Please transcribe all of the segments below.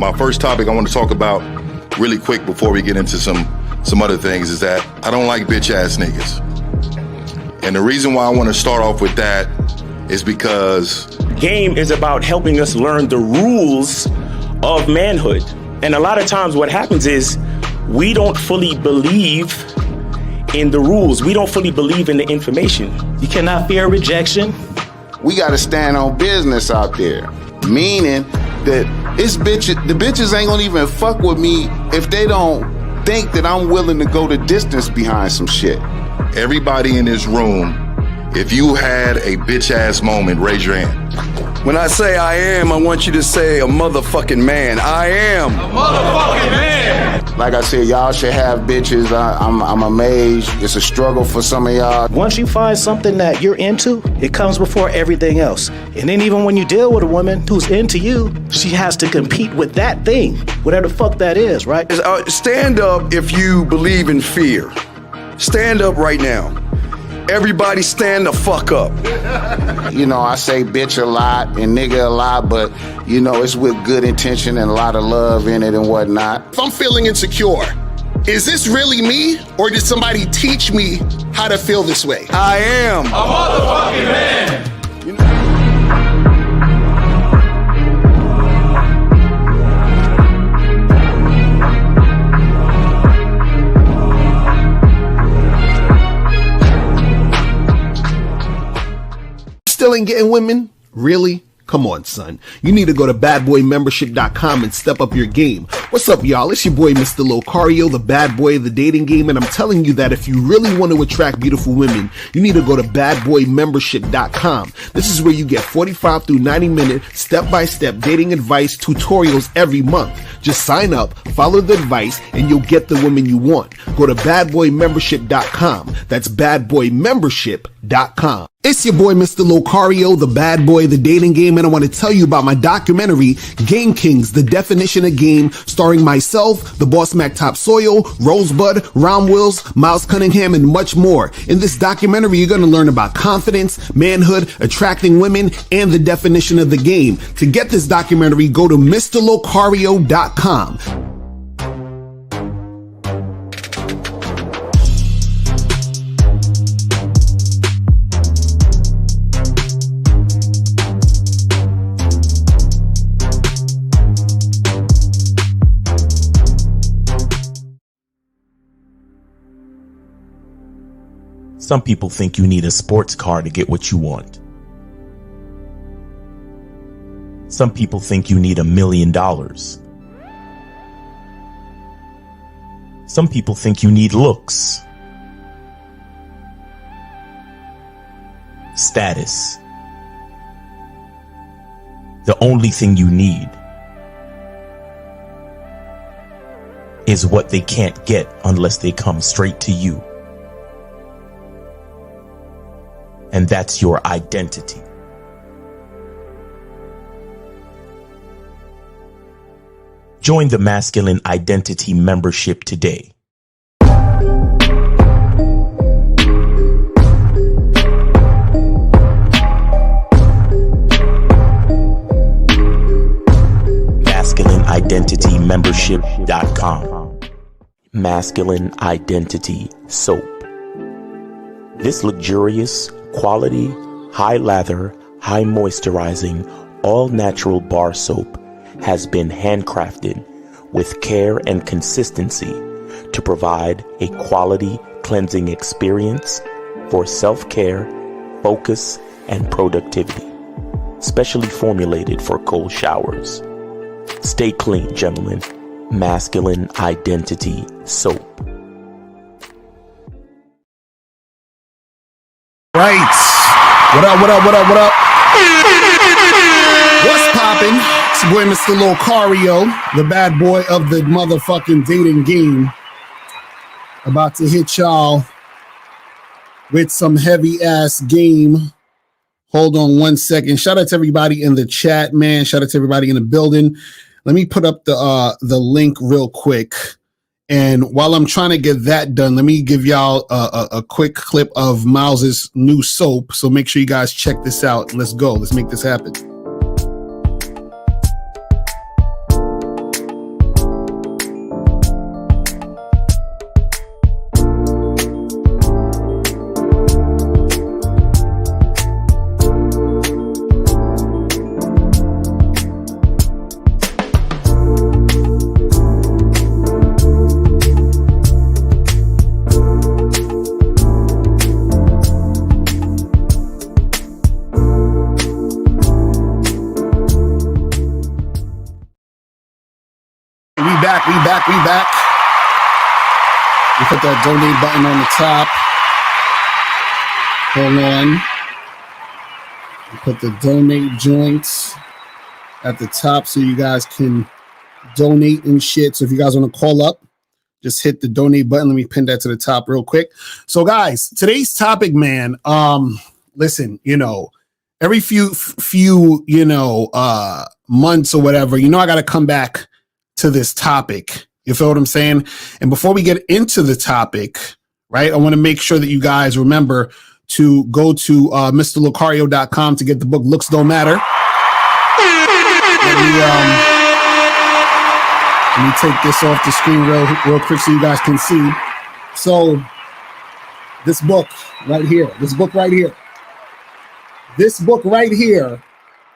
My first topic I want to talk about really quick before we get into some other things is that I don't like bitch ass niggas. And the reason why I want to start off with that is because game is about helping us learn the rules of manhood. And a lot of times what happens is we don't fully believe in the rules. We don't fully believe in the information. You cannot fear rejection. We got to stand on business out there, meaning that the bitches ain't gonna even fuck with me if they don't think that I'm willing to go the distance behind some shit. everybody in this room, if you had a bitch ass moment, raise your hand. When I say I am, I want you to say a motherfucking man. I am a motherfucking man. Like I said, y'all should have bitches. I'm amazed. It's a struggle for some of y'all. Once you find something that you're into, it comes before everything else. And then even when you deal with a woman who's into you, she has to compete with that thing, whatever the fuck that is, right? Stand up if you believe in fear. Stand up right now. Everybody stand the fuck up. You know, I say bitch a lot and nigga a lot, but, you know, it's with good intention and a lot of love in it and whatnot. If I'm feeling insecure, is this really me, or did somebody teach me how to feel this way? I am a motherfucking man. Still ain't getting women? Really? Come on, son. You need to go to badboymembership.com and step up your game. What's up, y'all? It's your boy, Mr. Locario, the bad boy of the dating game, and I'm telling you that if you really want to attract beautiful women, you need to go to badboymembership.com. This is where you get 45 through 90-minute step-by-step dating advice tutorials every month. Just sign up, follow the advice, and you'll get the women you want. Go to badboymembership.com. That's badboymembership.com. It's your boy, Mr. Locario, the bad boy of the dating game, and I want to tell you about my documentary, Game Kings, The Definition of Game, starring myself, the Boss Mac Topsoil, Rosebud, Ron Wills, Miles Cunningham, and much more. In this documentary, you're going to learn about confidence, manhood, attracting women, and the definition of the game. To get this documentary, go to MrLocario.com. Some people think you need a sports car to get what you want. Some people think you need $1 million. Some people think you need looks, status. The only thing you need is what they can't get unless they come straight to you. And that's your identity. Join the Masculine Identity membership today. MasculineIdentityMembership.com. Masculine Identity Soap. This luxurious, quality, high lather, high moisturizing, all natural bar soap has been handcrafted with care and consistency to provide a quality cleansing experience for self-care, focus, and productivity. Specially formulated for cold showers. Stay clean, gentlemen. Masculine Identity Soap. Right. What up? What's poppin'? It's your boy, Mr. Locario, the bad boy of the motherfucking dating game. About to hit y'all with some heavy ass game. Hold on 1 second. Shout out to everybody in the chat, man. Shout out to everybody in the building. Let me put up the link real quick. And while I'm trying to get that done, let me give y'all a quick clip of Miles's new soap. So make sure you guys check this out. Let's go. Let's make this happen. back. We put that donate button on the top. Hold on. We put the donate joints at the top so you guys can donate and shit. So if you guys want to call up, just hit the donate button. Let me pin that to the top real quick. So guys, today's topic, man, listen, every few months or whatever, I got to come back to this topic. You feel what I'm saying? And before we get into the topic, right, I want to make sure that you guys remember to go to MrLocario.com to get the book Looks Don't Matter. Let me take this off the screen real quick so you guys can see. So this book right here,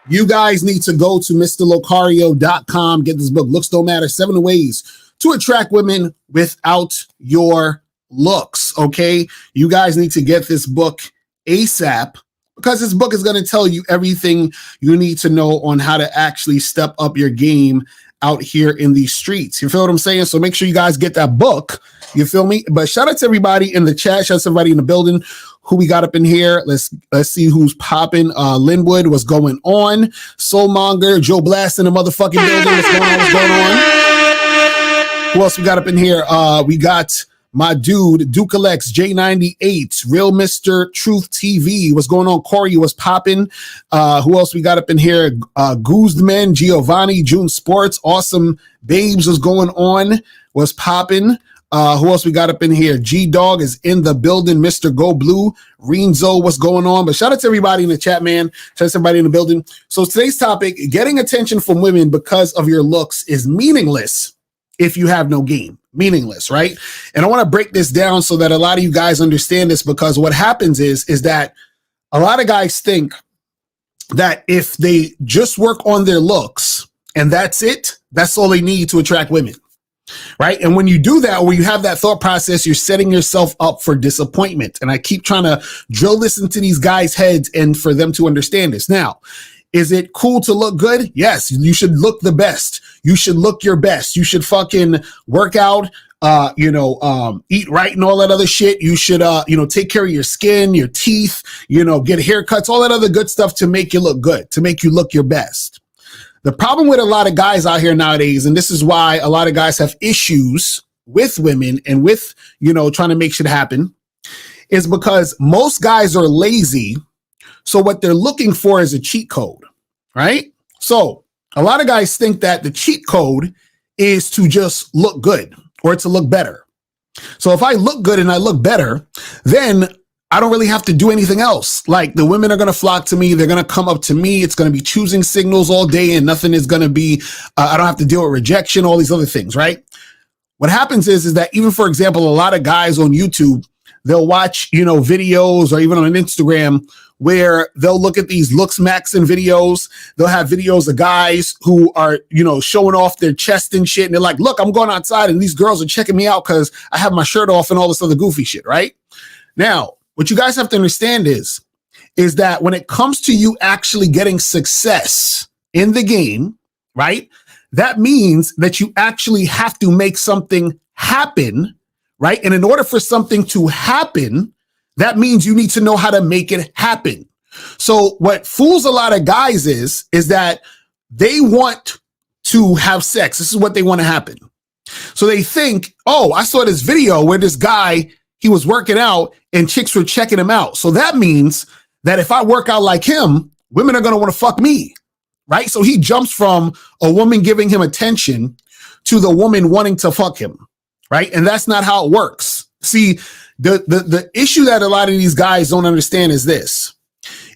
you guys need to go to MrLocario.com, get this book, Looks Don't Matter, 7 Ways to Attract Women Without Your Looks, okay? You guys need to get this book ASAP because this book is going to tell you everything you need to know on how to actually step up your game out here in these streets. You feel what I'm saying? So make sure you guys get that book. You feel me? But shout out to everybody in the chat. Shout out to everybody in the building. Who we got up in here? Let's see who's popping. Linwood, what's going on? Soulmonger, Joe Blast in the motherfucking building. What's going on? Who else we got up in here? We got my dude, Dukalex, J98, Real Mr. Truth TV. What's going on? Corey, what's popping? Who else we got up in here? Guzman, Giovanni, June Sports, Awesome Babes, what's going on? What's popping? Who else we got up in here? G-Dog is in the building. Mr. Go Blue, Renzo, what's going on? But shout out to everybody in the chat, man. Shout out to everybody in the building. So today's topic, getting attention from women because of your looks is meaningless if you have no game. Meaningless, right? And I want to break this down so that a lot of you guys understand this, because what happens is that a lot of guys think that if they just work on their looks and that's it, that's all they need to attract women. Right. And when you do that, or you have that thought process, you're setting yourself up for disappointment. And I keep trying to drill this into these guys' heads and for them to understand this. Now, is it cool to look good? Yes, you should look the best. You should look your best. You should fucking work out, eat right and all that other shit. You should, take care of your skin, your teeth, get haircuts, all that other good stuff to make you look good, to make you look your best. The problem with a lot of guys out here nowadays, and this is why a lot of guys have issues with women and with, trying to make shit happen, is because most guys are lazy. So what they're looking for is a cheat code, right? So a lot of guys think that the cheat code is to just look good or to look better. So if I look good and I look better, then I don't really have to do anything else. Like, the women are going to flock to me. They're going to come up to me. It's going to be choosing signals all day and nothing is going to be, I don't have to deal with rejection, all these other things, right? What happens is that even, for example, a lot of guys on YouTube, they'll watch, videos or even on Instagram where they'll look at these looks maxing videos. They'll have videos of guys who are, showing off their chest and shit. And they're like, look, I'm going outside and these girls are checking me out because I have my shirt off and all this other goofy shit, right? Now, what you guys have to understand is that when it comes to you actually getting success in the game, right? That means that you actually have to make something happen, right? And in order for something to happen, that means you need to know how to make it happen. So what fools a lot of guys is that they want to have sex. This is what they want to happen. So they think, oh, I saw this video where this guy, he was working out and chicks were checking him out. So that means that if I work out like him, women are going to want to fuck me, right? So he jumps from a woman giving him attention to the woman wanting to fuck him, right? And that's not how it works. See, the issue that a lot of these guys don't understand is this,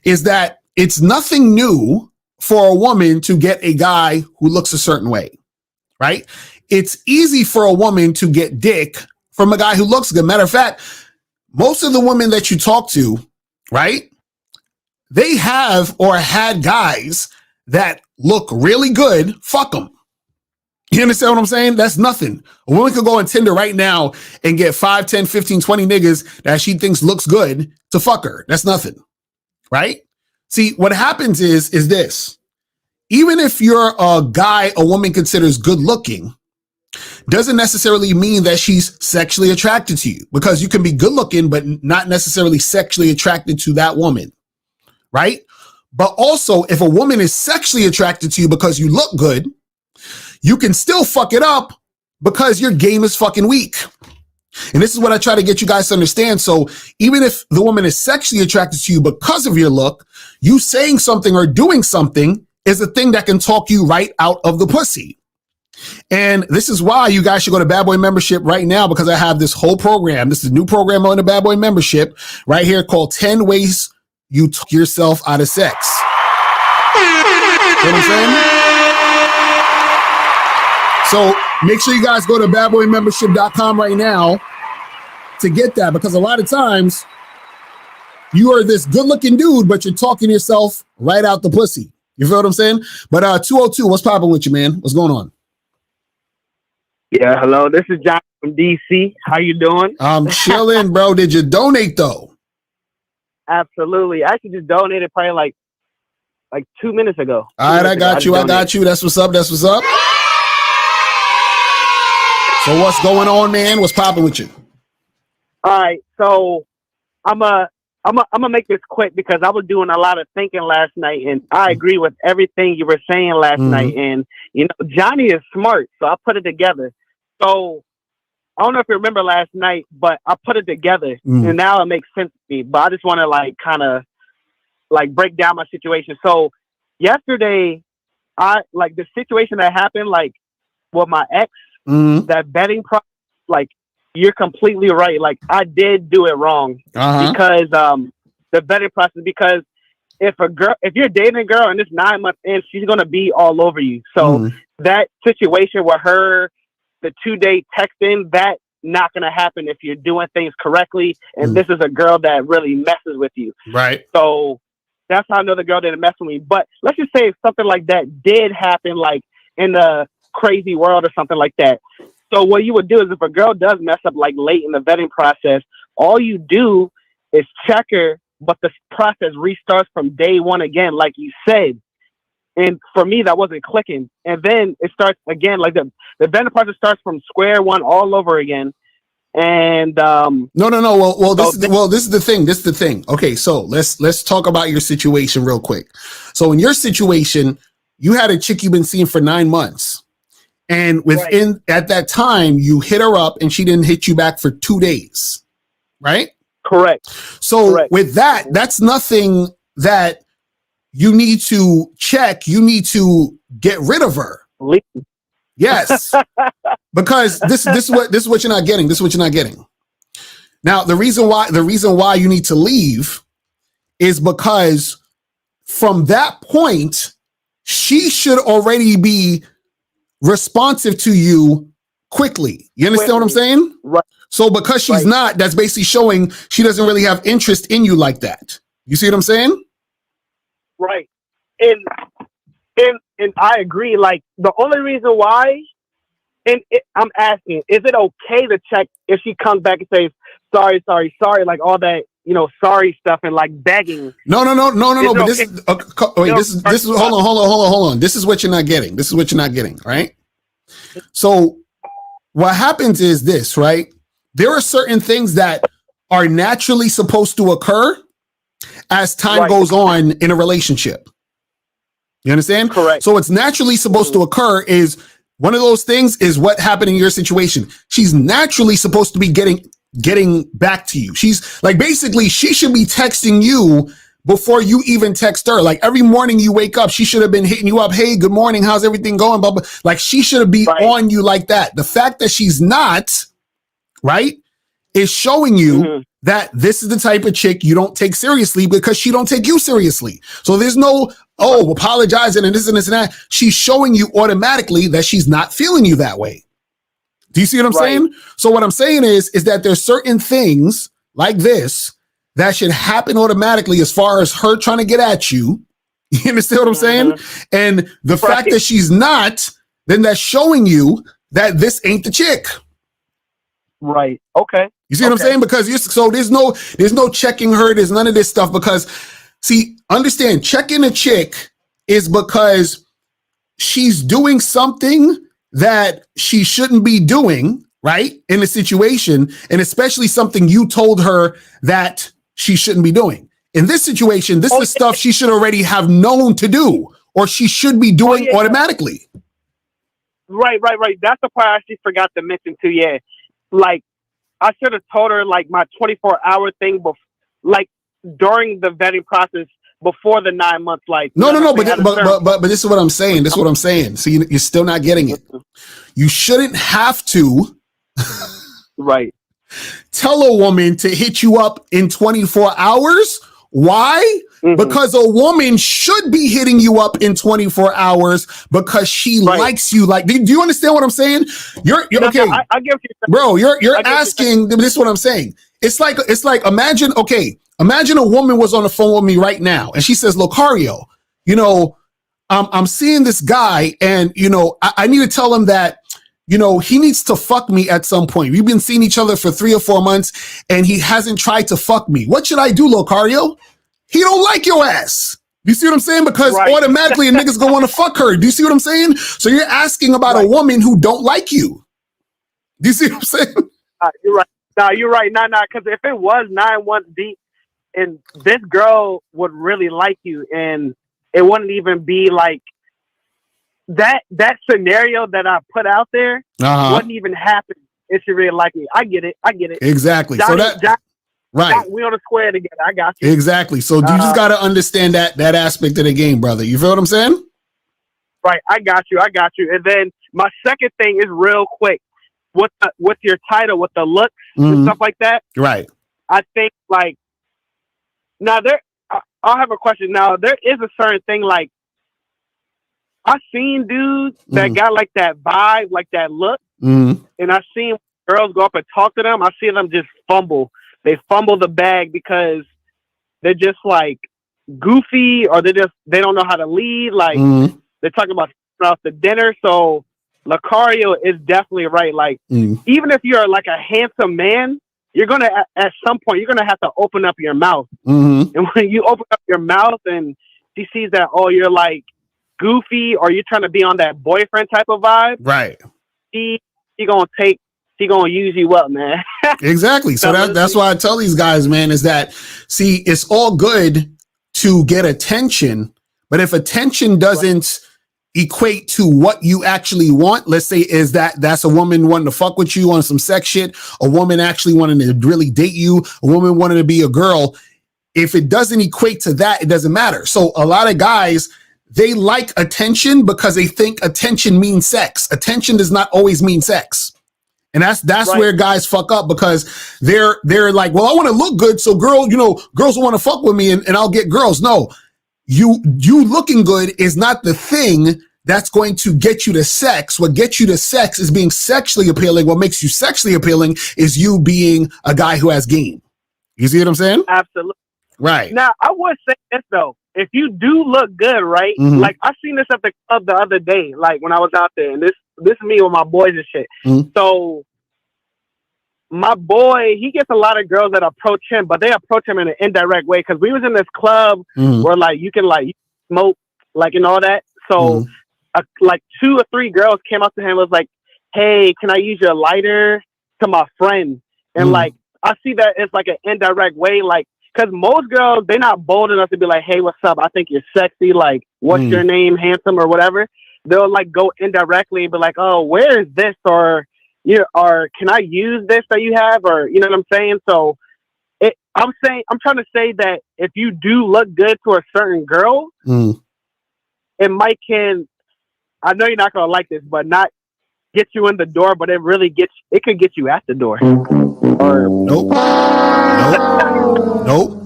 is that it's nothing new for a woman to get a guy who looks a certain way, right? It's easy for a woman to get dick from a guy who looks good. Matter of fact, most of the women that you talk to, right, they have or had guys that look really good, fuck them. You understand what I'm saying? That's nothing. A woman could go on Tinder right now and get 5, 10, 15, 20 niggas that she thinks looks good to fuck her. That's nothing, right? See, what happens is this. Even if you're a guy a woman considers good looking, doesn't necessarily mean that she's sexually attracted to you, because you can be good looking, but not necessarily sexually attracted to that woman, right? But also, if a woman is sexually attracted to you because you look good, you can still fuck it up because your game is fucking weak. And this is what I try to get you guys to understand. So even if the woman is sexually attracted to you because of your look, you saying something or doing something is a thing that can talk you right out of the pussy. And this is why you guys should go to Bad Boy Membership right now, because I have this whole program. This is a new program on the Bad Boy Membership right here called 10 Ways You Talk Yourself Out of Sex. You know what I'm saying? So make sure you guys go to badboymembership.com right now to get that, because a lot of times you are this good looking dude, but you're talking yourself right out the pussy. You feel what I'm saying? But 202, what's popping with you, man? What's going on? Yeah, hello. This is John from DC. How you doing? I'm chilling, bro. Did you donate though? Absolutely. I actually just donated probably like 2 minutes ago. All right, I got you. That's what's up. So what's going on, man? What's popping with you? All right, so I'm gonna make this quick because I was doing a lot of thinking last night, and I agree with everything you were saying last night. And you know, Johnny is smart, so I put it together. So I don't know if you remember last night, but I put it together, and now it makes sense to me. But I just want to kind of break down my situation. So yesterday, the situation that happened with my ex, that betting process, you're completely right. I did do it wrong because the betting process. Because if you're dating a girl and it's 9 months in, she's gonna be all over you. So that situation with her, the 2-day texting, that not gonna happen if you're doing things correctly. And this is a girl that really messes with you. Right. So that's how I know the girl didn't mess with me. But let's just say if something like that did happen, in the crazy world or something like that. So what you would do is if a girl does mess up late in the vetting process, all you do is check her, but the process restarts from day one again, like you said. And for me, that wasn't clicking. And then it starts again, the vetting process starts from square one all over again. And no. Well, this is the thing. Okay, so let's talk about your situation real quick. So in your situation, you had a chick you've been seeing for 9 months. And at that time, you hit her up and she didn't hit you back for 2 days, right? Correct. So with that, that's nothing that you need to check. You need to get rid of her. Yes, because this is what you're not getting. This is what you're not getting. Now, the reason why you need to leave is because from that point, she should already be responsive to you quickly. You understand what I'm saying? Right. So because she's not, that's basically showing she doesn't really have interest in you like that. You see what I'm saying? Right. And I agree. The only reason why, I'm asking, is it okay to check if she comes back and says, sorry, all that, sorry stuff and begging? No. But this is hold on. This is what you're not getting. Right. So what happens is this, right? There are certain things that are naturally supposed to occur as time goes on in a relationship. You understand? Correct. So it's naturally supposed to occur is one of those things is what happened in your situation. She's naturally supposed to be getting back to you. She's basically she should be texting you before you even text her. Every morning you wake up, she should have been hitting you up. Hey, good morning. How's everything going? Blah, blah. She should be on you like that. The fact that she's not, right, is showing you that this is the type of chick you don't take seriously because she don't take you seriously. So there's no, apologizing and this and that. She's showing you automatically that she's not feeling you that way. Do you see what I'm saying? So what I'm saying is that there's certain things like this that should happen automatically as far as her trying to get at you. You understand what I'm saying? And the fact that she's not, then that's showing you that this ain't the chick. Right. Okay. You see what I'm saying? Because there's no checking her. There's none of this stuff because understand, checking a chick is because she's doing something that she shouldn't be doing, right? In a situation, and especially something you told her that she shouldn't be doing. In this situation, this is stuff she should already have known to do, or she should be doing automatically. Right. That's the part I actually forgot to mention too. Yeah. Like, I should have told her like my 24-hour thing, like during the vetting process before the 9 months. Like, no, but this is what I'm saying. See, you're still not getting it. You shouldn't have to right tell a woman to hit you up in 24 hours. Why? Because a woman should be hitting you up in 24 hours because she likes you. Like, do you understand what I'm saying? You're okay. I get what you're saying. Bro, you're asking. This is what I'm saying. It's like imagine a woman was on the phone with me right now and she says, Locario, I'm seeing this guy and I need to tell him that he needs to fuck me at some point. We've been seeing each other for 3 or 4 months and he hasn't tried to fuck me. What should I do, Locario? He don't like your ass. You see what I'm saying? Because automatically a nigga's gonna want to fuck her. Do you see what I'm saying? So you're asking about a woman who don't like you. Do you see what I'm saying? You're right. No, you're right. Nah, because if it was 9 months deep and this girl would really like you and it wouldn't even be like that scenario that I put out there wouldn't even happen if she really liked me. I get it. Exactly. Johnny, right. We on the square together. I got you. Exactly. So you just got to understand that aspect of the game, brother. You feel what I'm saying? Right. I got you. And then my second thing is real quick. With your title, with the looks and stuff like that. Right. I think like now I'll have a question. Now there is a certain thing like I've seen dudes that got like that vibe, like that look, and I've seen girls go up and talk to them. I see them just fumble. They fumble the bag because they're just like goofy or they don't know how to lead. Like they're talking about off the dinner. So Locario is definitely right. Like even if you're like a handsome man, you're gonna at some point you're gonna have to open up your mouth. And when you open up your mouth and she sees that you're like goofy or you're trying to be on that boyfriend type of vibe, right? She gonna use you up, man. Exactly. So that's why I tell these guys, man, is that see, it's all good to get attention, but if attention doesn't equate to what you actually want, let's say that's a woman wanting to fuck with you on some sex shit, a woman actually wanting to really date you, a woman wanting to be a girl. If it doesn't equate to that, it doesn't matter. So a lot of guys, they like attention because they think attention means sex. Attention does not always mean sex. And that's where guys fuck up because they're like, well, I want to look good. So girls will want to fuck with me and I'll get girls. No, you looking good is not the thing that's going to get you to sex. What gets you to sex is being sexually appealing. What makes you sexually appealing is you being a guy who has game. You see what I'm saying? Absolutely. Right. Now, I would say this though. If you do look good, right? Like I seen this at the club the other day, like when I was out there, and this is me with my boys and shit. So my boy, he gets a lot of girls that approach him, but they approach him in an indirect way because we was in this club where like you can like smoke like and all that. So like 2 or 3 girls came up to him and was like, "Hey, can I use your lighter?" to my friend, and like I see that it's like an indirect way, like. Because most girls, they're not bold enough to be like, "Hey, what's up? I think you're sexy. Like, what's your name, handsome, or whatever." They'll like go indirectly and be like, "Oh, where is this?" Or can I use this that you have? Or you know what I'm saying? So, I'm trying to say that if you do look good to a certain girl, it might I know you're not gonna like this, but not get you in the door, but it could get you at the door. Or Nope.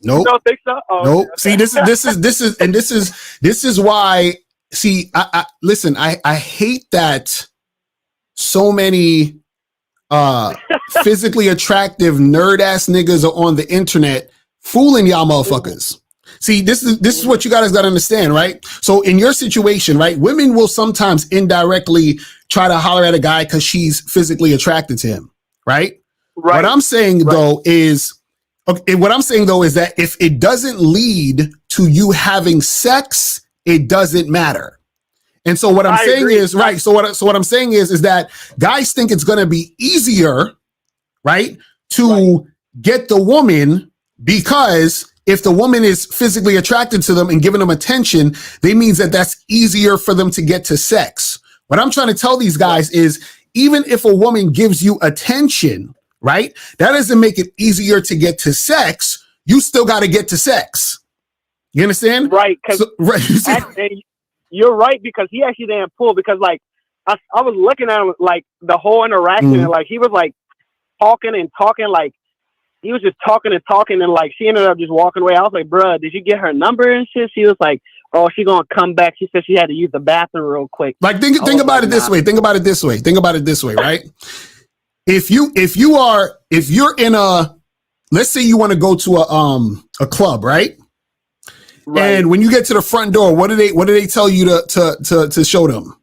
You don't think so? Oh, nope. Okay. See, this is why. See, I listen. I hate that so many physically attractive nerd ass niggas are on the internet fooling y'all motherfuckers. See, this is what you guys got to understand, right? So in your situation, right, women will sometimes indirectly try to holler at a guy because she's physically attracted to him, right? What I'm saying though is that if it doesn't lead to you having sex, it doesn't matter. And so what I'm saying agree. is, right, so what I'm saying is that guys think it's going to be easier, right, to get the woman, because if the woman is physically attracted to them and giving them attention, they means that that's easier for them to get to sex. What I'm trying to tell these guys is, even if a woman gives you attention, right, that doesn't make it easier to get to sex. You still got to get to sex. You understand? Right, because you're right, because he actually didn't pull, because like I was looking at him, like the whole interaction, and like he was like talking and talking, like he was just talking and talking, and like she ended up just walking away. I was like, bruh, did you get her number and shit? She was like, oh, she gonna come back. She said she had to use the bathroom real quick. Like think about it this way. Think about it this way. Think about it this way, right? If you're in a, let's say you want to go to a club, right? Right. And when you get to the front door, what do they tell you to show them?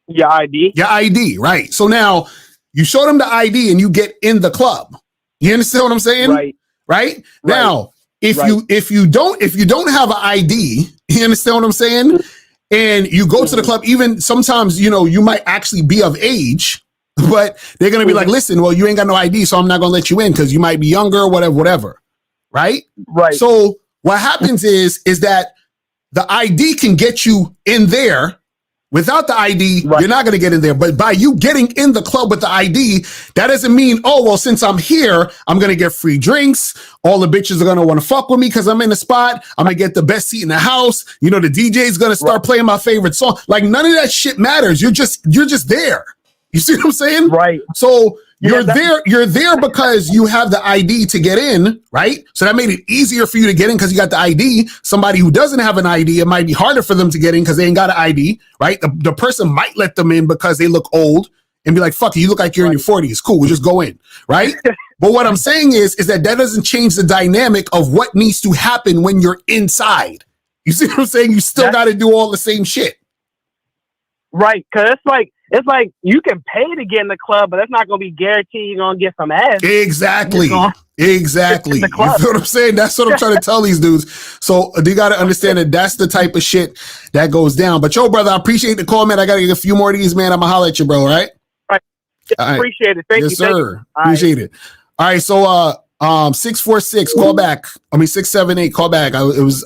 Your ID. Your ID, right? So now you show them the ID and you get in the club. You understand what I'm saying? Right. Right? Now, if you don't have an ID, you understand what I'm saying? And you go to the club, even sometimes, you might actually be of age, but they're gonna be like, listen, well, you ain't got no ID, so I'm not gonna let you in because you might be younger or whatever. Right? Right. So what happens is that the ID can get you in there. Without the ID, you're not going to get in there. But by you getting in the club with the ID, that doesn't mean, oh, well, since I'm here, I'm going to get free drinks. All the bitches are going to want to fuck with me because I'm in the spot. I'm going to get the best seat in the house. The DJ is going to start playing my favorite song. Like, none of that shit matters. You're just there. You see what I'm saying? Right. So you're there because you have the ID to get in, right? So that made it easier for you to get in because you got the ID. Somebody who doesn't have an ID, it might be harder for them to get in because they ain't got an ID, right? The person might let them in because they look old and be like, fuck you look like you're in your 40s. Cool, we'll just go in, right? But what I'm saying is that doesn't change the dynamic of what needs to happen when you're inside. You see what I'm saying? You still got to do all the same shit. Right, because it's like you can pay to get in the club, but that's not going to be guaranteed you're going to get some ass. Exactly. You know what I'm saying? That's what I'm trying to tell these dudes. So you got to understand that that's the type of shit that goes down. But yo, brother, I appreciate the call, man. I got to get a few more of these, man. I'm going to holler at you, bro, all right? All right. Appreciate it. Thank you. Yes, sir. Appreciate it. All right, so 646, call back. 678, call back. I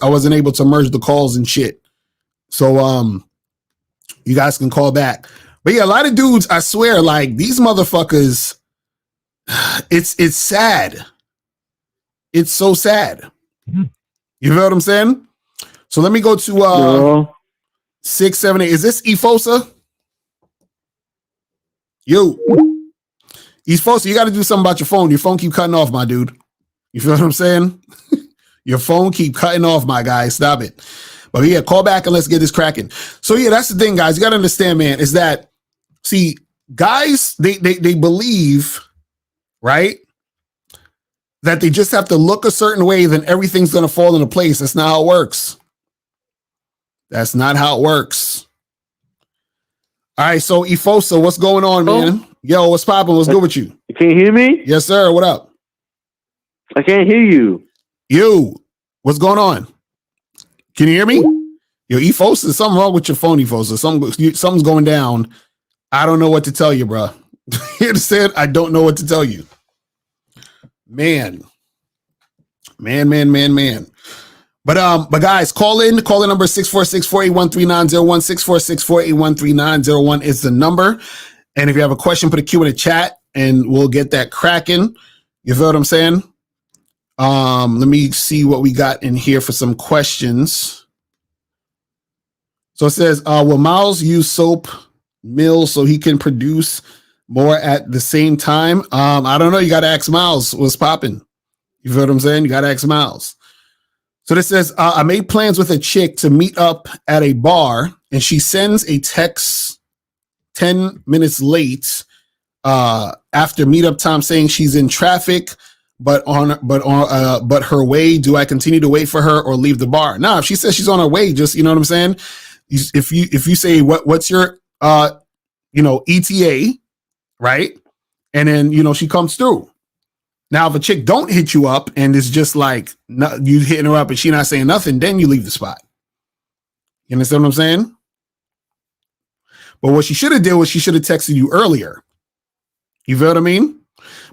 wasn't able to merge the calls and shit. So you guys can call back. But yeah, a lot of dudes, I swear, like these motherfuckers, it's sad. It's so sad. You know what I'm saying? So let me go to 678. Is this Efosa? Yo. Efosa, you got to do something about your phone. Your phone keep cutting off, my dude. You feel what I'm saying? Your phone keep cutting off, my guy. Stop it. But yeah, call back and let's get this cracking. So yeah, that's the thing, guys. You got to understand, man, is that, see, guys, they believe, right, that they just have to look a certain way, then everything's going to fall into place. That's not how it works. That's not how it works. All right, so Efosa, what's going on, man? Yo, what's poppin'? What's good with you? Can you hear me? Yes, sir. What up? I can't hear you. You, what's going on? Can you hear me? Yo, Efosa, something wrong with your phone, Efosa. Something's going down. I don't know what to tell you, bro. You understand? I don't know what to tell you. Man. But guys, call in number 646-481-3901, 646-481-3901 is the number. And if you have a question, put a Q in the chat and we'll get that cracking. You feel what I'm saying? Let me see what we got in here for some questions. So it says, will Miles use soap mill so he can produce more at the same time? I don't know. You got to ask Miles what's popping. You feel what I'm saying? You got to ask Miles. So this says, I made plans with a chick to meet up at a bar and she sends a text 10 minutes late after meetup time saying she's in traffic, but her way. Do I continue to wait for her or leave the bar? No, if she says she's on her way, just, you know what I'm saying? If you say what's your ETA, right? And then she comes through. Now, if a chick don't hit you up and it's just like you hitting her up and she not saying nothing, then you leave the spot. You understand what I'm saying? But what she should have did was she should have texted you earlier. You feel what I mean?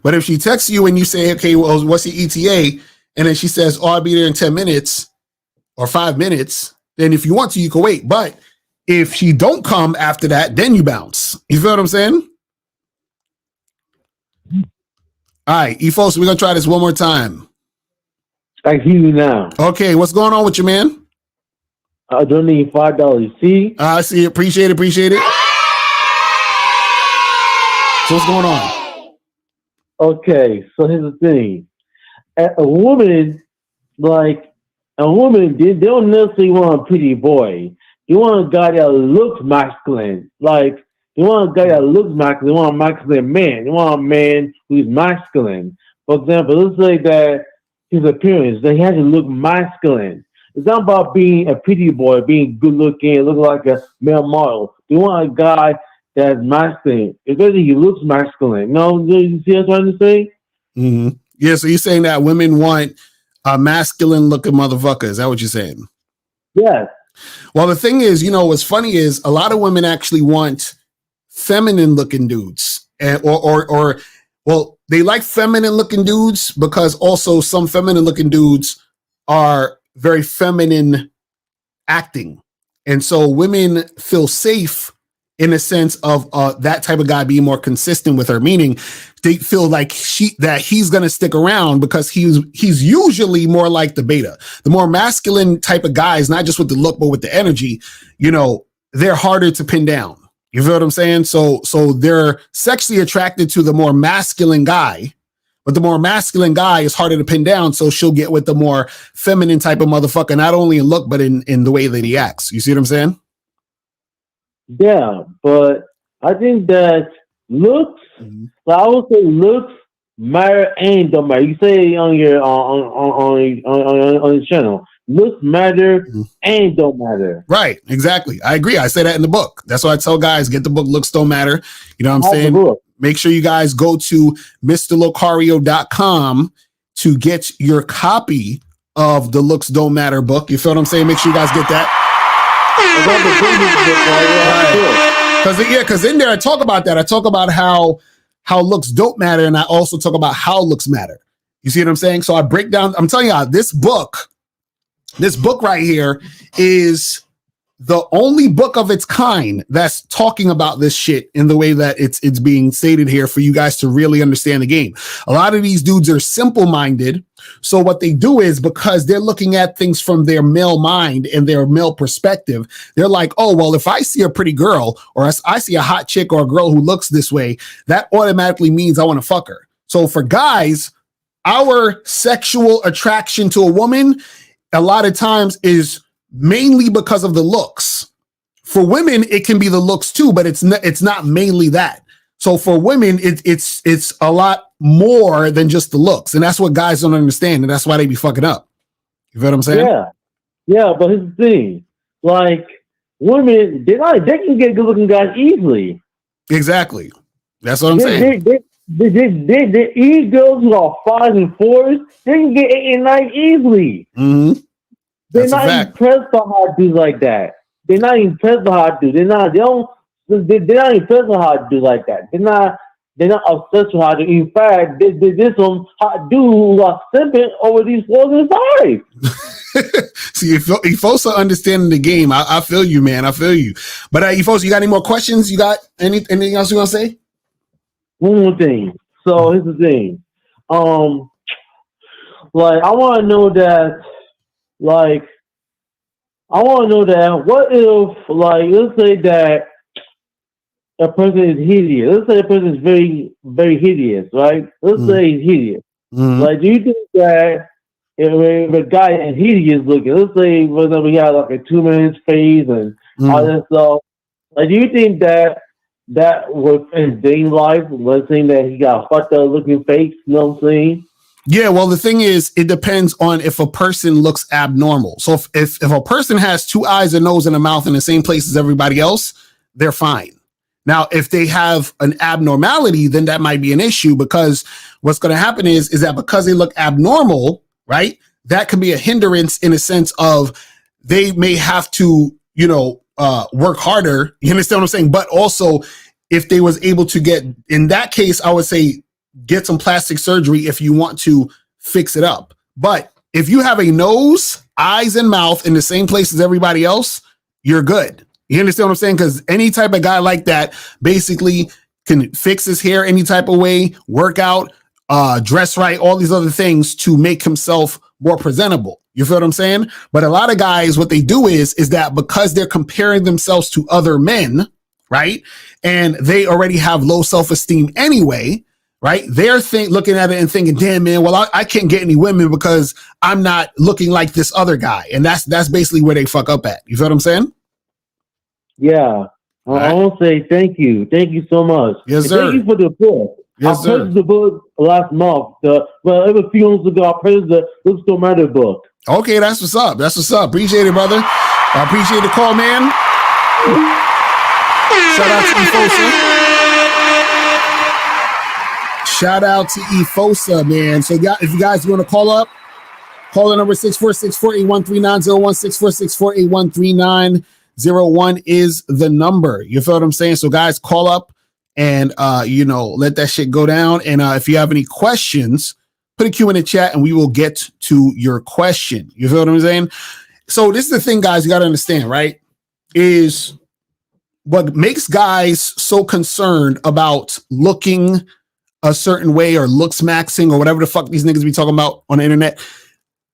But if she texts you and you say, okay, well, what's the ETA? And then she says, oh, I'll be there in 10 minutes or 5 minutes. Then if you want to, you can wait. But if she don't come after that, then you bounce. You feel what I'm saying? All right, E-Folks, we're going to try this one more time. I hear you now. Okay, what's going on with you, man? I don't need $5. See? I see. Appreciate it. So what's going on? Okay, so here's the thing. A woman, they don't necessarily want a pretty boy. You want a guy that looks masculine. Like, you want a guy that looks masculine. You want a masculine man. You want a man who's masculine. For example, let's say that his appearance, that he has to look masculine. It's not about being a pretty boy, being good looking, looking like a male model. You want a guy that's masculine. Especially he looks masculine. No, you see what I'm trying to say? Mm-hmm. Yeah, so you're saying that women want a masculine looking motherfucker. Is that what you're saying? Yes. Well, the thing is, what's funny is a lot of women actually want feminine looking dudes, or they like feminine looking dudes because also some feminine looking dudes are very feminine acting. And so women feel safe in a sense of that type of guy being more consistent with her, meaning they feel like he's going to stick around because he's usually more like the beta. The more masculine type of guys, not just with the look, but with the energy, they're harder to pin down. You feel what I'm saying? So they're sexually attracted to the more masculine guy, but the more masculine guy is harder to pin down. So she'll get with the more feminine type of motherfucker, not only in look, but in the way that he acts. You see what I'm saying? Yeah, but I think that looks, I would say looks matter and don't matter. You say on your on your channel, looks matter and don't matter. Right, exactly. I agree. I say that in the book. That's why I tell guys, get the book, Looks Don't Matter. You know what I'm saying? Make sure you guys go to MrLocario.com to get your copy of the Looks Don't Matter book. You feel what I'm saying? Make sure you guys get that. Because in there I talk about that. I talk about how looks don't matter, and I also talk about how looks matter. You see what I'm saying? So I break down. I'm telling you, this book right here is the only book of its kind that's talking about this shit in the way that it's being stated here for you guys to really understand the game. A lot of these dudes are simple-minded. So what they do is, because they're looking at things from their male mind and their male perspective, they're like, oh, well, if I see a pretty girl or I see a hot chick or a girl who looks this way, that automatically means I want to fuck her. So for guys, our sexual attraction to a woman a lot of times is mainly because of the looks. For women, it can be the looks too, but it's not mainly that. So for women, it's a lot more than just the looks, and that's what guys don't understand, and that's why they be fucking up. You feel what I'm saying? Yeah. But here's the thing: like women, they can get good-looking guys easily. Exactly. That's what I'm saying. They eat girls who are 5 and 4s. They can get 8 and 9 easily. Mm-hmm. They're not impressed by hot dudes like that. They're not impressed by hot dudes. They're not impressed by hot dudes like that. They're not obsessed with hot dudes. In fact, there's some hot dudes who are simping over these 4 and 5. See, if folks are understanding the game, I feel you, man. I feel you. But you folks, you got any more questions? You got anything else you want to say? One more thing. So here's the thing. I want to know that. What if, let's say that a person is hideous. Let's say a person is very, very hideous, right? Let's say he's hideous. Mm-hmm. Do you think that if a guy is hideous looking, let's say, for example, he has like a 2-minute face and all that stuff, do you think that would in his dating life, let's say that he got a fucked up looking face, you know what I'm saying? Yeah, well, the thing is, it depends on if a person looks abnormal. So if a person has 2 eyes, a nose, and a mouth in the same place as everybody else, they're fine. Now, if they have an abnormality, then that might be an issue, because what's going to happen is that because they look abnormal, right, that could be a hindrance in a sense of they may have to, work harder. You understand what I'm saying? But also, if they was able to get, in that case, I would say get some plastic surgery if you want to fix it up. But if you have a nose, eyes, and mouth in the same place as everybody else, you're good. You understand what I'm saying? Because any type of guy like that basically can fix his hair any type of way, work out, dress right, all these other things to make himself more presentable. You feel what I'm saying? But a lot of guys, what they do is that because they're comparing themselves to other men, right? And they already have low self-esteem anyway, right? They're looking at it and thinking, damn, man, well, I can't get any women because I'm not looking like this other guy. And that's basically where they fuck up at. You feel what I'm saying? Yeah. I want to say thank you. Thank you so much. Yes, and sir. thank you for the book. Yes, I sir. purchased the book last month. It was a few months ago. I purchased the Looks Don't Matter book. Okay, that's what's up. That's what's up. Appreciate it, brother. I appreciate the call, man. Shout out to Efosa. Shout out to Efosa, man. So if you guys want to call up, call the number 646-481-3901, 646-481-3901 is the number. You feel what I'm saying? So guys, call up and let that shit go down. And if you have any questions, put a Q in the chat and we will get to your question. You feel what I'm saying? So this is the thing, guys, you got to understand, right? Is what makes guys so concerned about looking a certain way or looks maxing or whatever the fuck these niggas be talking about on the internet.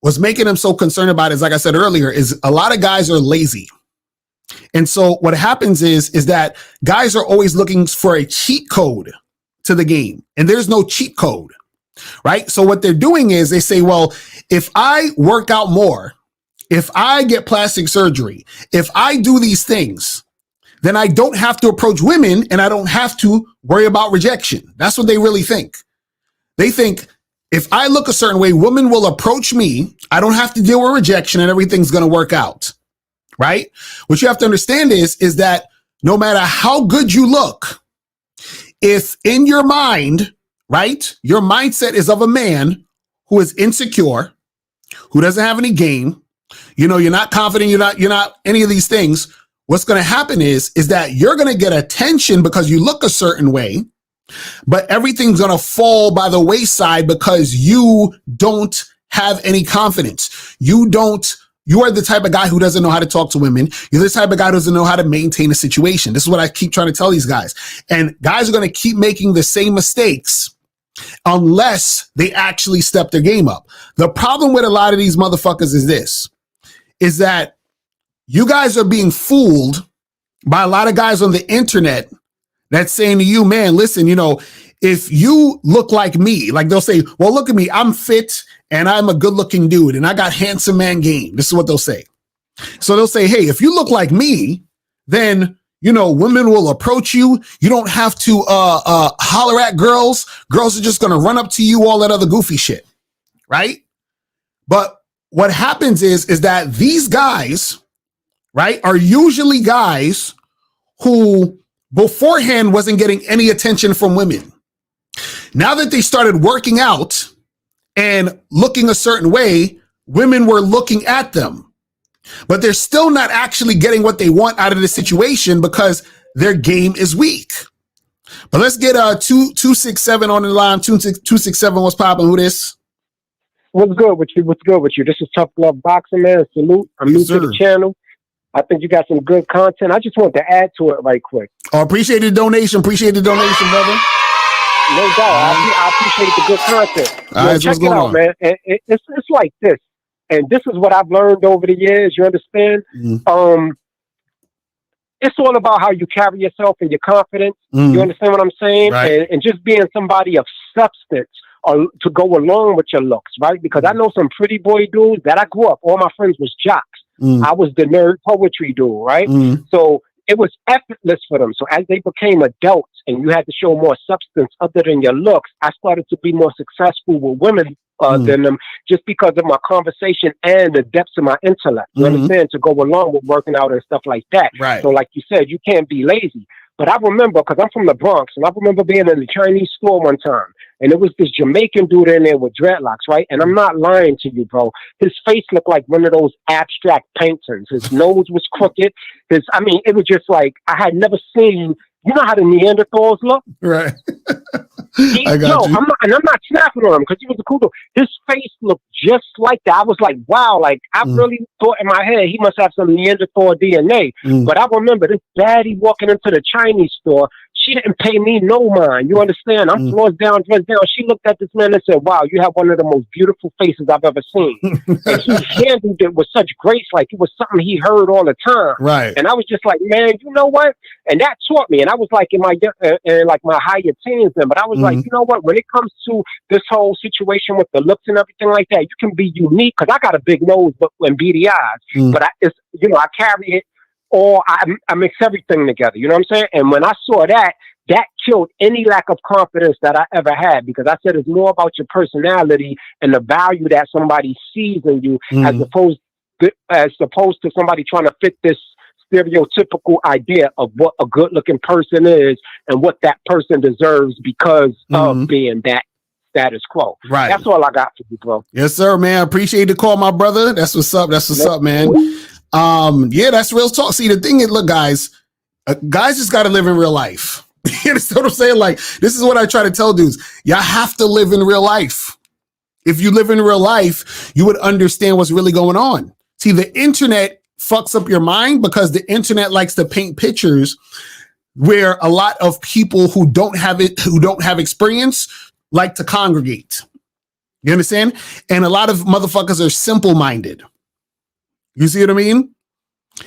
What's making them so concerned about is, like I said earlier, is a lot of guys are lazy. And so what happens is that guys are always looking for a cheat code to the game. And there's no cheat code, right? So what they're doing is they say, well, if I work out more, if I get plastic surgery, if I do these things, then I don't have to approach women and I don't have to worry about rejection. That's what they really think. They think if I look a certain way, women will approach me. I don't have to deal with rejection and everything's going to work out. Right? What you have to understand is that no matter how good you look, if in your mind, right, your mindset is of a man who is insecure, who doesn't have any game, you're not confident, you're not any of these things, what's going to happen is that you're going to get attention because you look a certain way, but everything's going to fall by the wayside because you don't have any confidence. You are the type of guy who doesn't know how to talk to women. You're the type of guy who doesn't know how to maintain a situation. This is what I keep trying to tell these guys. And guys are going to keep making the same mistakes unless they actually step their game up. The problem with a lot of these motherfuckers is that you guys are being fooled by a lot of guys on the internet that's saying to you, man, listen, if you look like me, like they'll say, well, look at me, I'm fit and I'm a good looking dude and I got handsome man game. This is what they'll say. So they'll say, hey, if you look like me, then, women will approach you. You don't have to holler at girls. Girls are just going to run up to you, all that other goofy shit. Right. But what happens is that these guys, right, are usually guys who beforehand wasn't getting any attention from women. Now that they started working out and looking a certain way, women were looking at them, but they're still not actually getting what they want out of the situation because their game is weak. But let's get 267 on the line. 267, what's popping? Who this? What's good with you? What's good with you? This is Tough Love Boxing, man. Salute. I'm new to the channel. I think you got some good content. I just want to add to it right quick. Oh, appreciate the donation, brother. No doubt. I appreciate the good content. All right, check what's going on, man. It's like this. And this is what I've learned over the years. You understand? Mm. It's all about how you carry yourself and your confidence. You understand what I'm saying? Right. And just being somebody of substance or to go along with your looks, right? Because I know some pretty boy dudes that I grew up. All my friends was jocks. I was the nerd poetry dude, right? So it was effortless for them. So as they became adults and you had to show more substance other than your looks, I started to be more successful with women than them just because of my conversation and the depths of my intellect. You understand? To go along with working out and stuff like that. Right. So like you said, you can't be lazy. But I remember, because I'm from the Bronx, and I remember being in the Chinese store one time. and it was this Jamaican dude in there with dreadlocks, right? And I'm not lying to you, bro. His face looked like one of those abstract paintings. His nose was crooked. It was just like I had never seen. You know how the Neanderthals look? Right. I got you. I'm not snapping on him because he was a cool dude. His face looked just like that. I was like, wow, like I really thought in my head he must have some Neanderthal DNA. But I remember this baddie walking into the Chinese store. She didn't pay me no mind. You understand? I'm floors down, dressed down. She looked at this man and said, wow, you have one of the most beautiful faces I've ever seen. And he handled it with such grace, like it was something he heard all the time. Right. And I was just like, man, you know what? And that taught me. And I was like in my higher teens then. But I was like, you know what? When it comes to this whole situation with the looks and everything like that, you can be unique because I got a big nose and beady eyes. But I carry it. Or I mix everything together, you know what I'm saying? And when I saw that killed any lack of confidence that I ever had, because I said it's more about your personality and the value that somebody sees in you, as opposed to somebody trying to fit this stereotypical idea of what a good-looking person is and what that person deserves because of being that status quo. Right. That's all I got for you, bro. Yes, sir, man. Appreciate the call, my brother. That's what's up. That's what's up, man. Yeah, that's real talk. See, the thing is, look, guys just got to live in real life. You understand what I'm saying? Like, this is what I try to tell dudes. Y'all have to live in real life. If you live in real life, you would understand what's really going on. See, the internet fucks up your mind because the internet likes to paint pictures where a lot of people who don't have experience like to congregate. You understand? And a lot of motherfuckers are simple-minded. You see what I mean?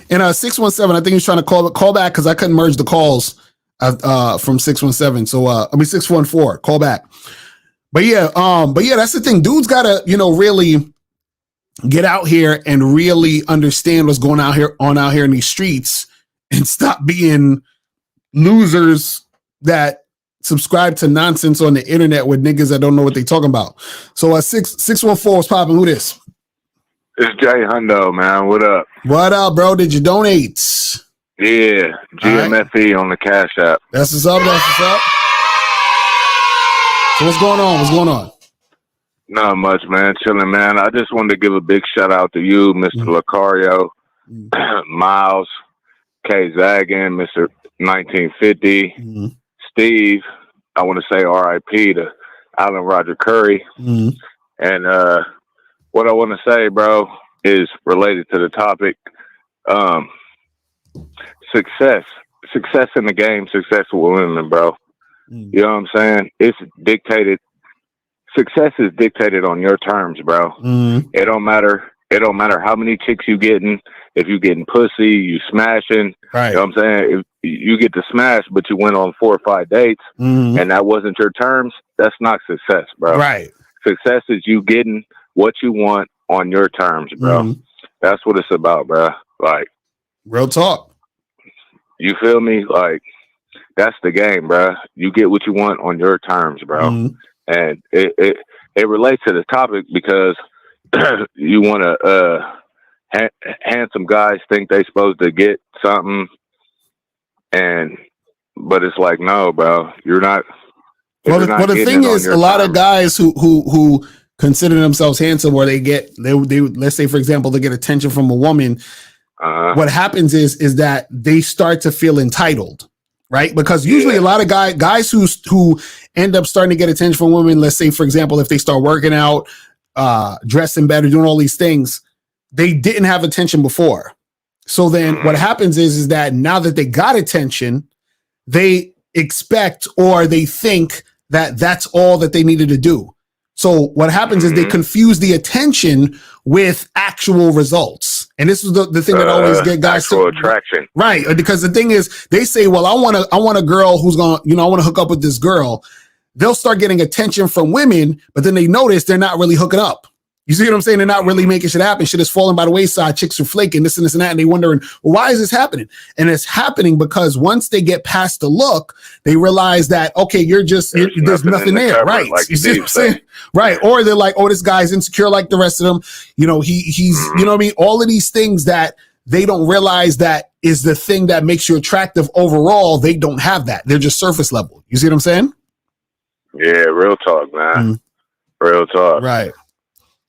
And 617, I think he's trying to call back because I couldn't merge the calls from 617. So 614, call back. But yeah, that's the thing. Dudes gotta, really get out here and really understand what's going out here in these streets and stop being losers that subscribe to nonsense on the internet with niggas that don't know what they talking about. So 614 is popping. Who this? It's Jay Hundo, man. What up? What up, bro? Did you donate? Yeah, GMFE on the Cash App. That's what's up. So what's going on? Not much, man. Chilling, man. I just wanted to give a big shout out to you, Mr. Lucario, Miles, K. Zagan, Mr. 1950, Steve. I want to say R.I.P. to Alan Roger Curry. And what I want to say, bro, is related to the topic. Success in the game, success with women, bro. You know what I'm saying? It's dictated. Success is dictated on your terms, bro. It don't matter. It don't matter how many chicks you getting. If you getting pussy, you smashing. Right. You know what I'm saying? If you get to smash, but you went on 4 or 5 dates, and that wasn't your terms, that's not success, bro. Right. Success is you getting what you want on your terms, bro. That's what it's about, bro. Like, real talk. You feel me? Like, that's the game, bro. You get what you want on your terms, bro. And it relates to the topic because you want to handsome guys think they supposed to get something, but it's like, no, bro, you're not. Well, the thing is, a lot of guys who consider themselves handsome, or they let's say, for example, they get attention from a woman. What happens is that they start to feel entitled, right? Because usually a lot of guys who end up starting to get attention from women, let's say, for example, if they start working out, dressing better, doing all these things, they didn't have attention before. So then what happens is that now that they got attention, they expect or they think that that's all that they needed to do. So what happens is they confuse the attention with actual results. And this is the thing that always get guys to attraction. Right. Because the thing is, they say, well, I want a girl who's going to, I want to hook up with this girl. They'll start getting attention from women, but then they notice they're not really hooking up. You see what I'm saying? They're not really making shit happen. Shit is falling by the wayside. Chicks are flaking, this and this and that. And they wondering, well, why is this happening? And it's happening because once they get past the look, they realize that, okay, there's nothing there. Right. Like you see what I'm saying? Right. Or they're like, oh, this guy's insecure like the rest of them. He's, you know what I mean? All of these things that they don't realize that is the thing that makes you attractive overall. They don't have that. They're just surface level. You see what I'm saying? Yeah, real talk, man. Real talk. Right.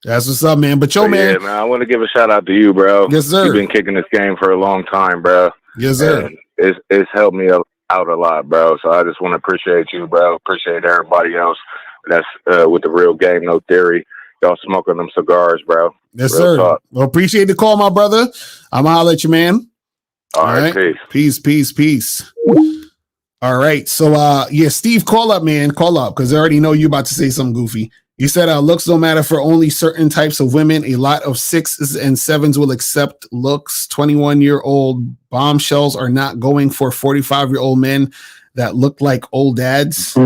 That's what's up, man. But yo, man. Yeah, man, I want to give a shout out to you, bro. Yes, sir. You've been kicking this game for a long time, bro. Yes, sir. And it's helped me out a lot, bro. So I just want to appreciate you, bro. Appreciate everybody else that's with the Real Game No Theory. Y'all smoking them cigars, bro. Yes, real sir. Talk. Well, appreciate the call, my brother. I'm gonna holler at you, man. All right, peace. All right. So yeah, Steve, call up, man. Call up, because I already know you about to say something goofy. You said looks don't matter for only certain types of women. A lot of 6s and 7s will accept looks. 21-year-old bombshells are not going for 45-year-old men that look like old dads. You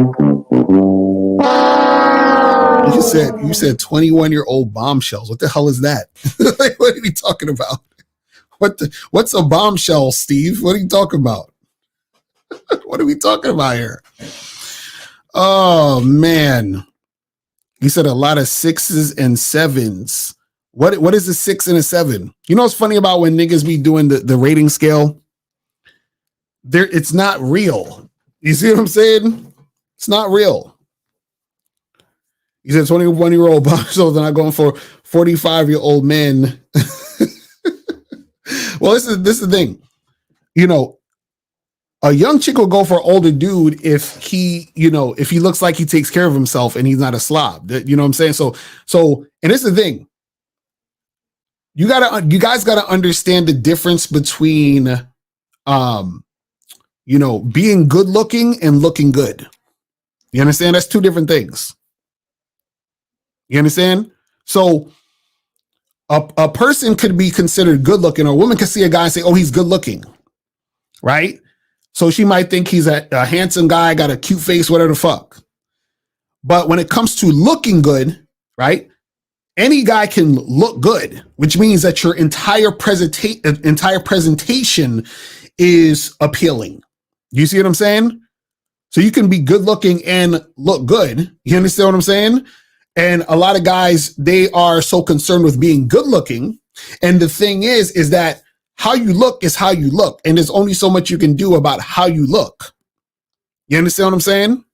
said 21-year-old bombshells. What the hell is that? Like, what are we talking about? What's a bombshell, Steve? What are you talking about? What are we talking about here? Oh man. You said a lot of 6s and 7s. What is a 6 and a 7? You know what's funny about when niggas be doing the rating scale? It's not real. You see what I'm saying? It's not real. You said 21-year-old bombshells are not going for 45-year-old men. Well, this is the thing. You know, a young chick will go for an older dude if he looks like he takes care of himself and he's not a slob. You know what I'm saying? So, and this is the thing. You guys gotta understand the difference between, being good looking and looking good. You understand? That's two different things. You understand? So a person could be considered good looking, or a woman could see a guy and say, oh, he's good looking. Right? So she might think he's a handsome guy, got a cute face, whatever the fuck. But when it comes to looking good, right? Any guy can look good, which means that your entire presentation is appealing. You see what I'm saying? So you can be good looking and look good. You understand what I'm saying? And a lot of guys, they are so concerned with being good looking. And the thing is that how you look is how you look. And there's only so much you can do about how you look. You understand what I'm saying?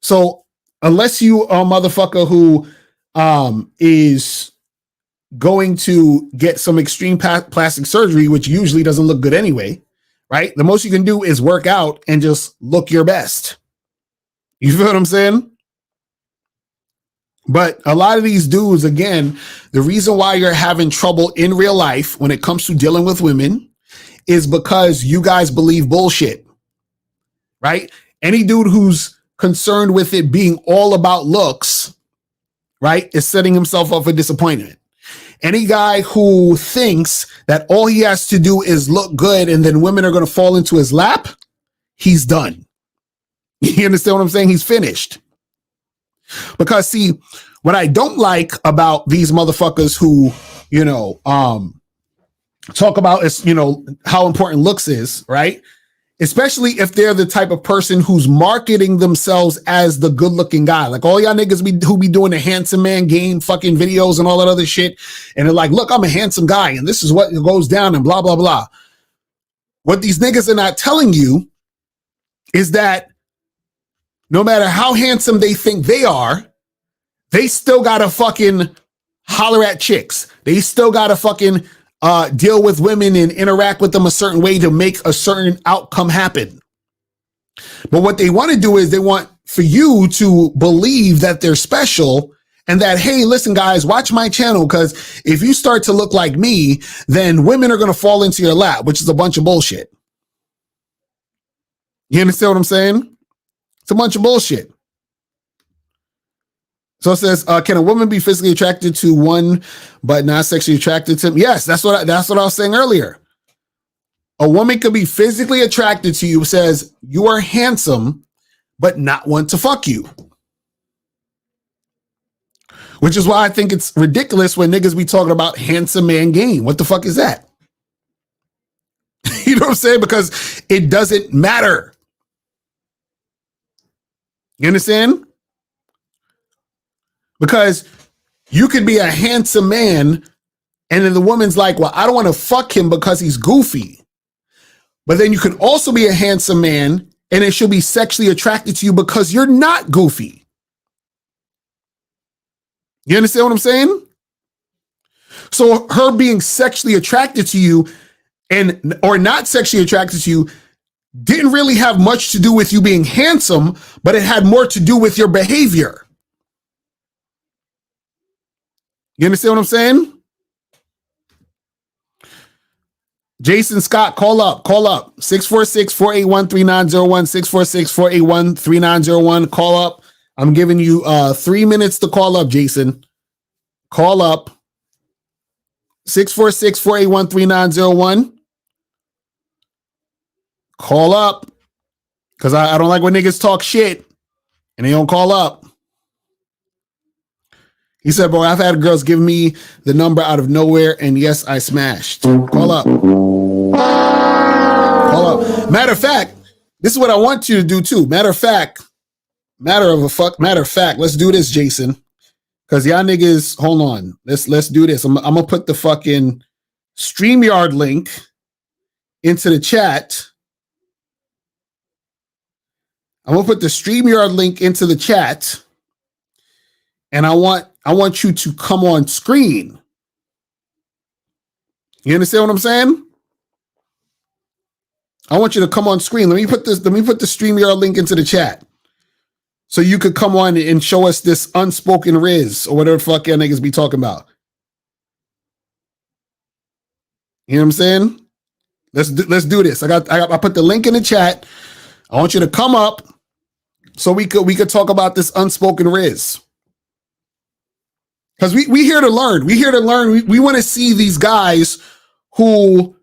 So unless you are a motherfucker who is going to get some extreme plastic surgery, which usually doesn't look good anyway, right? The most you can do is work out and just look your best. You feel what I'm saying? But a lot of these dudes, again, the reason why you're having trouble in real life when it comes to dealing with women is because you guys believe bullshit, right? Any dude who's concerned with it being all about looks, right, is setting himself up for disappointment. Any guy who thinks that all he has to do is look good and then women are going to fall into his lap, he's done. You understand what I'm saying? He's finished. Because see, what I don't like about these motherfuckers who, talk about is, how important looks is, right? Especially if they're the type of person who's marketing themselves as the good looking guy. Like all y'all niggas who be doing the handsome man game fucking videos and all that other shit. And they're like, look, I'm a handsome guy and this is what goes down and blah, blah, blah. What these niggas are not telling you is that no matter how handsome they think they are, they still gotta fucking holler at chicks. They still gotta fucking deal with women and interact with them a certain way to make a certain outcome happen. But what they want to do is they want for you to believe that they're special and that, hey, listen, guys, watch my channel, because if you start to look like me, then women are going to fall into your lap, which is a bunch of bullshit. You understand what I'm saying? It's a bunch of bullshit. So it says, can a woman be physically attracted to one but not sexually attracted to him? Yes, that's what I was saying earlier. A woman could be physically attracted to you, says you are handsome, but not want to fuck you. Which is why I think it's ridiculous when niggas be talking about handsome man game. What the fuck is that? You know what I'm saying? Because it doesn't matter. You understand? Because you could be a handsome man and then the woman's like, well, I don't want to fuck him because he's goofy. But then you could also be a handsome man and then she'll be sexually attracted to you because you're not goofy. You understand what I'm saying? So her being sexually attracted to you or not sexually attracted to you didn't really have much to do with you being handsome, but it had more to do with your behavior. You understand what I'm saying? Jason Scott, call up. 646-481-3901, 646-481-3901. Call up. I'm giving you 3 minutes to call up, Jason. Call up. 646-481-3901. Call up. Because I don't like when niggas talk shit and they don't call up. He said, bro, I've had girls give me the number out of nowhere, and yes, I smashed. Call up. Call up. Matter of fact, this is what I want you to do too. Matter of fact, let's do this, Jason. Because y'all niggas, hold on. Let's do this. I'm gonna put the fucking StreamYard link into the chat. I'm gonna put the StreamYard link into the chat, and I want you to come on screen. You understand what I'm saying? I want you to come on screen. Let me put the StreamYard link into the chat, so you could come on and show us this unspoken riz or whatever the fuck y'all niggas be talking about. You know what I'm saying? Let's do this. I put the link in the chat. I want you to come up so we could talk about this unspoken riz. Because we here to learn. We here to learn. We want to see these guys who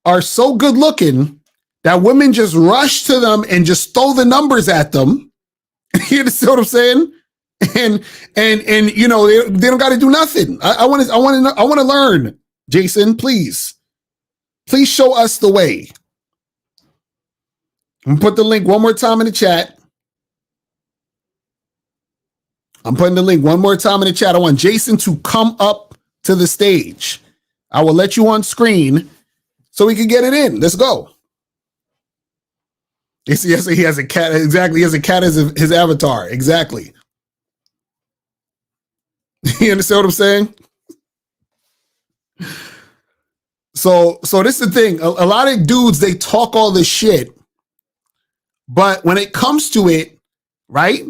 are so good looking that women just rush to them and just throw the numbers at them. You understand what I'm saying? And you know, they don't got to do nothing. I want to learn. Jason, please show us the way. I'm gonna put the link one more time in the chat. I'm putting the link one more time in the chat. I want Jason to come up to the stage. I will let you on screen so we can get it in. Let's go. You see, he has a cat. Exactly. He has a cat as his avatar. Exactly. You understand what I'm saying? So this is the thing. A lot of dudes, they talk all this shit, but when it comes to it, right?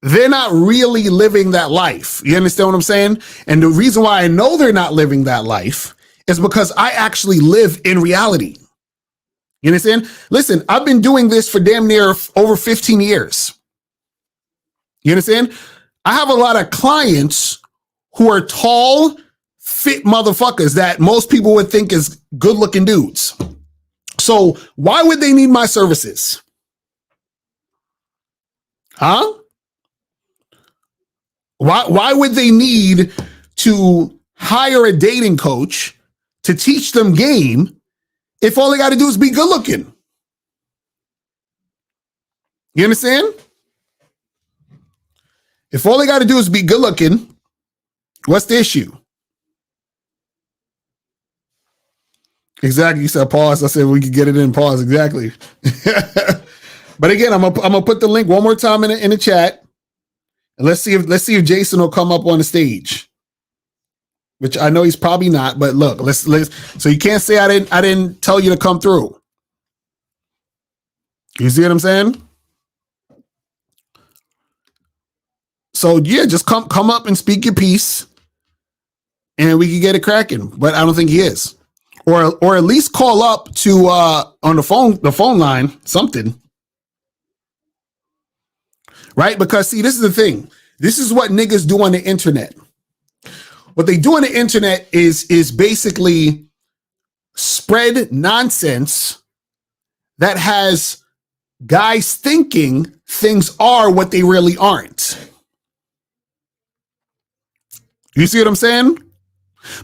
They're not really living that life. You understand what I'm saying? And the reason why I know they're not living that life is because I actually live in reality. You understand? Listen, I've been doing this for damn near over 15 years. You understand? I have a lot of clients who are tall, fit motherfuckers that most people would think is good looking dudes. So why would they need my services? Huh? Why would they need to hire a dating coach to teach them game if all they got to do is be good looking? You understand? If all they got to do is be good looking, what's the issue? Exactly. You said pause. I said we could get it in pause. Exactly. But again, I'm gonna put the link one more time in the chat. And let's see if Jason will come up on the stage, which I know he's probably not. But look, let's so you can't say I didn't tell you to come through. You see what I'm saying? So yeah, just come up and speak your piece, and we can get it cracking. But I don't think he is, or at least call up to on the phone line something. Right? Because see, this is the thing. This is what niggas do on the internet. What they do on the internet is basically spread nonsense that has guys thinking things are what they really aren't. You see what I'm saying?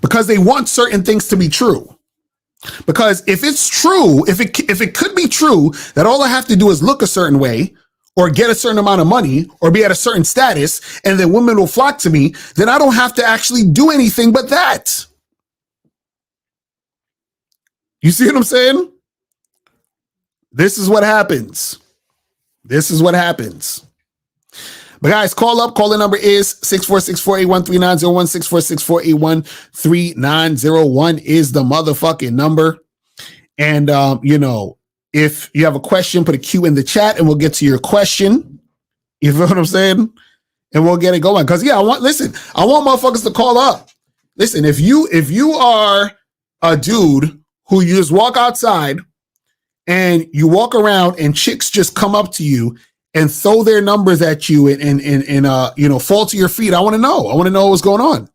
Because they want certain things to be true. Because if it's true, if it could be true that all I have to do is look a certain way, or get a certain amount of money, or be at a certain status, and then women will flock to me, then I don't have to actually do anything but that. You see what I'm saying? This is what happens. This is what happens. But guys, call up. Call the number is 646-481-3901. 646-481-3901 is the motherfucking number. And, if you have a question, put a Q in the chat and we'll get to your question. You feel what I'm saying? And we'll get it going. Because, I want motherfuckers to call up. Listen, if you are a dude who you just walk outside and you walk around and chicks just come up to you and throw their numbers at you and fall to your feet, I want to know. I want to know what's going on.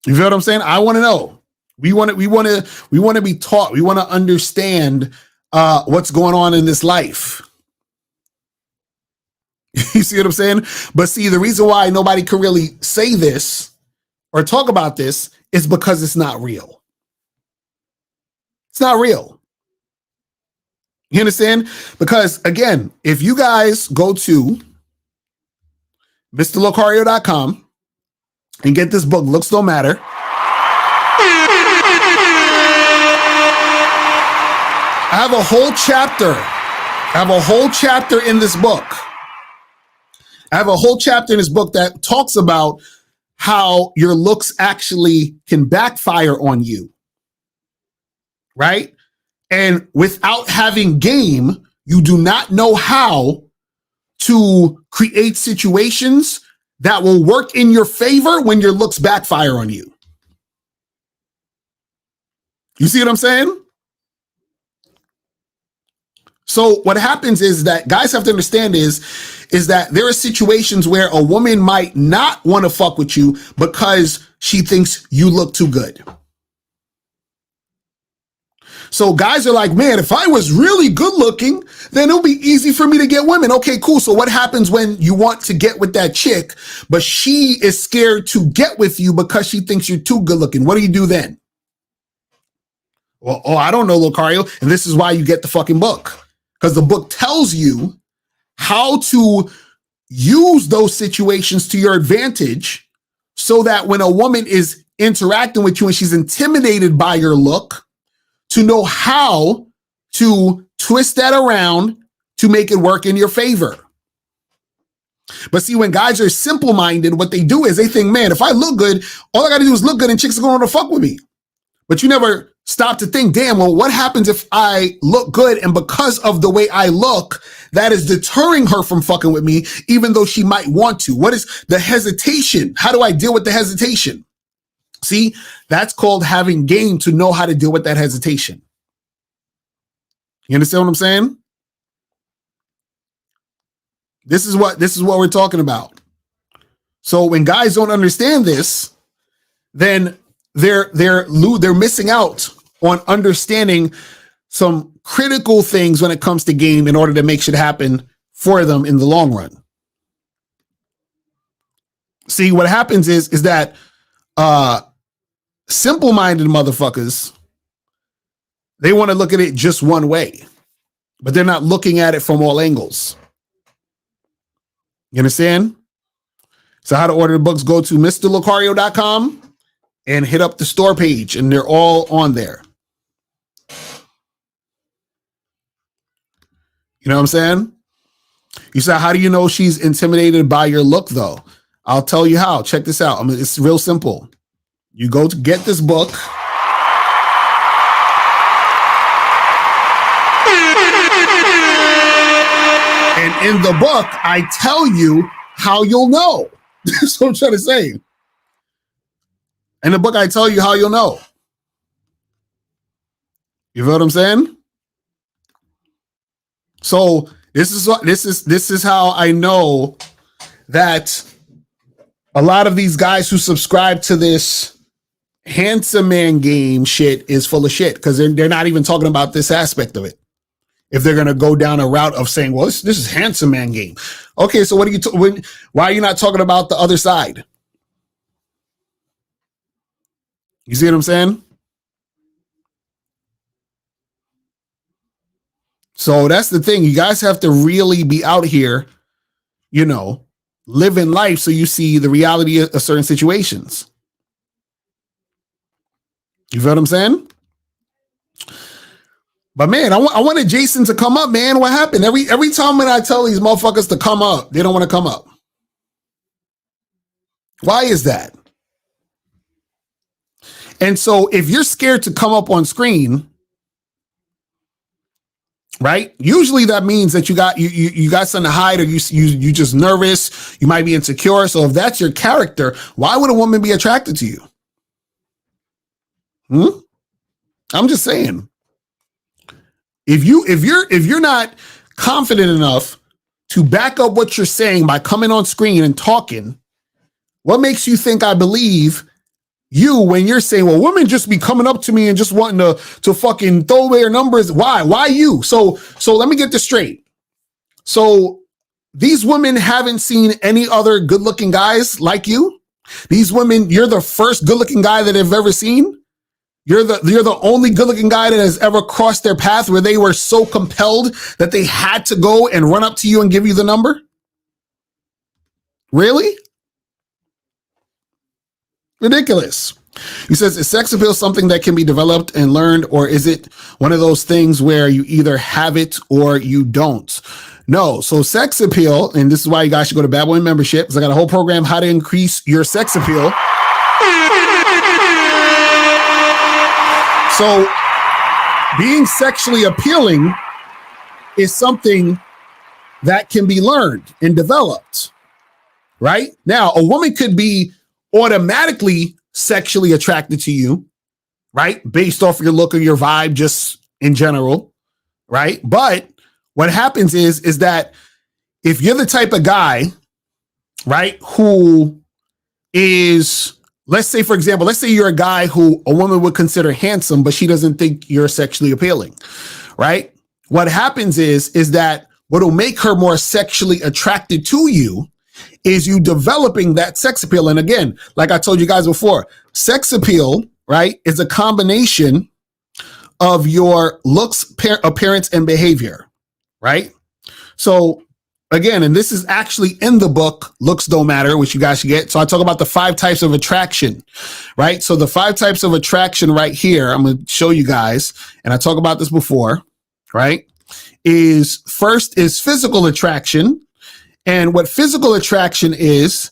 You feel what I'm saying? I want to know. We want to be taught. We want to understand what's going on in this life. You see what I'm saying? But see, the reason why nobody can really say this or talk about this is because it's not real. It's not real. You understand? Because again, if you guys go to MrLocario.com and get this book, Looks Don't Matter. I have a whole chapter in this book. I have a whole chapter in this book that talks about how your looks actually can backfire on you. Right? And without having game, you do not know how to create situations that will work in your favor when your looks backfire on you. You see what I'm saying? So what happens is that guys have to understand is that there are situations where a woman might not want to fuck with you because she thinks you look too good. So guys are like, man, if I was really good looking, then it'll be easy for me to get women. Okay, cool. So what happens when you want to get with that chick, but she is scared to get with you because she thinks you're too good looking? What do you do then? Well, I don't know, Locario. And this is why you get the fucking book. Because the book tells you how to use those situations to your advantage so that when a woman is interacting with you and she's intimidated by your look, to know how to twist that around to make it work in your favor. But see, when guys are simple-minded, what they do is they think, man, if I look good, all I got to do is look good and chicks are going to fuck with me. But you never stop to think, damn, well, what happens if I look good and because of the way I look, that is deterring her from fucking with me, even though she might want to? What is the hesitation? How do I deal with the hesitation? See, that's called having game to know how to deal with that hesitation. You understand what I'm saying? This is what we're talking about. So when guys don't understand this, then they're missing out on understanding some critical things when it comes to game in order to make shit happen for them in the long run. See, what happens is that simple-minded motherfuckers, they want to look at it just one way, but they're not looking at it from all angles. You understand? So how to order the books, go to MrLocario.com and hit up the store page, and they're all on there. You know what I'm saying? You say, how do you know she's intimidated by your look, though? I'll tell you how. Check this out. It's real simple. You go to get this book. And in the book, I tell you how you'll know. That's what I'm trying to say. In the book, I tell you how you'll know. You feel what I'm saying? So this is how I know that a lot of these guys who subscribe to this handsome man game shit is full of shit, because they're not even talking about this aspect of it. If they're going to go down a route of saying, well, this is handsome man game. Okay, so why are you not talking about the other side? You see what I'm saying? So that's the thing. You guys have to really be out here, living life so you see the reality of certain situations. You feel what I'm saying? But man, I wanted Jason to come up, man. What happened? Every time when I tell these motherfuckers to come up, they don't want to come up. Why is that? And so if you're scared to come up on screen, right? Usually that means that you got something to hide, or you just nervous. You might be insecure. So if that's your character, why would a woman be attracted to you? I'm just saying. If you're not confident enough to back up what you're saying by coming on screen and talking, what makes you think I believe you when you're saying, well, women just be coming up to me and just wanting to fucking throw away their numbers? Why you? So let me get this straight. So these women haven't seen any other good looking guys like you. These women, you're the first good looking guy that they've ever seen. You're the only good looking guy that has ever crossed their path where they were so compelled that they had to go and run up to you and give you the number. Really? Ridiculous. He says, is sex appeal something that can be developed and learned, or is it one of those things where you either have it or you don't? No. So sex appeal, and this is why you guys should go to Bad Boy Membership, because I got a whole program, how to increase your sex appeal. So being sexually appealing is something that can be learned and developed, right? Now, a woman could be automatically sexually attracted to you, right? Based off your look or your vibe, just in general, right? But what happens is that if you're the type of guy, right, who is, let's say, for example, let's say you're a guy who a woman would consider handsome, but she doesn't think you're sexually appealing, right? What happens is that what will make her more sexually attracted to you is you developing that sex appeal. And again, like I told you guys before, sex appeal, right, is a combination of your looks, appearance, and behavior, right? So again, and this is actually in the book, Looks Don't Matter, which you guys should get. So I talk about the 5 types of attraction, right? So the 5 types of attraction right here, I'm going to show you guys, and I talked about this before, right? Is first is physical attraction. And what physical attraction is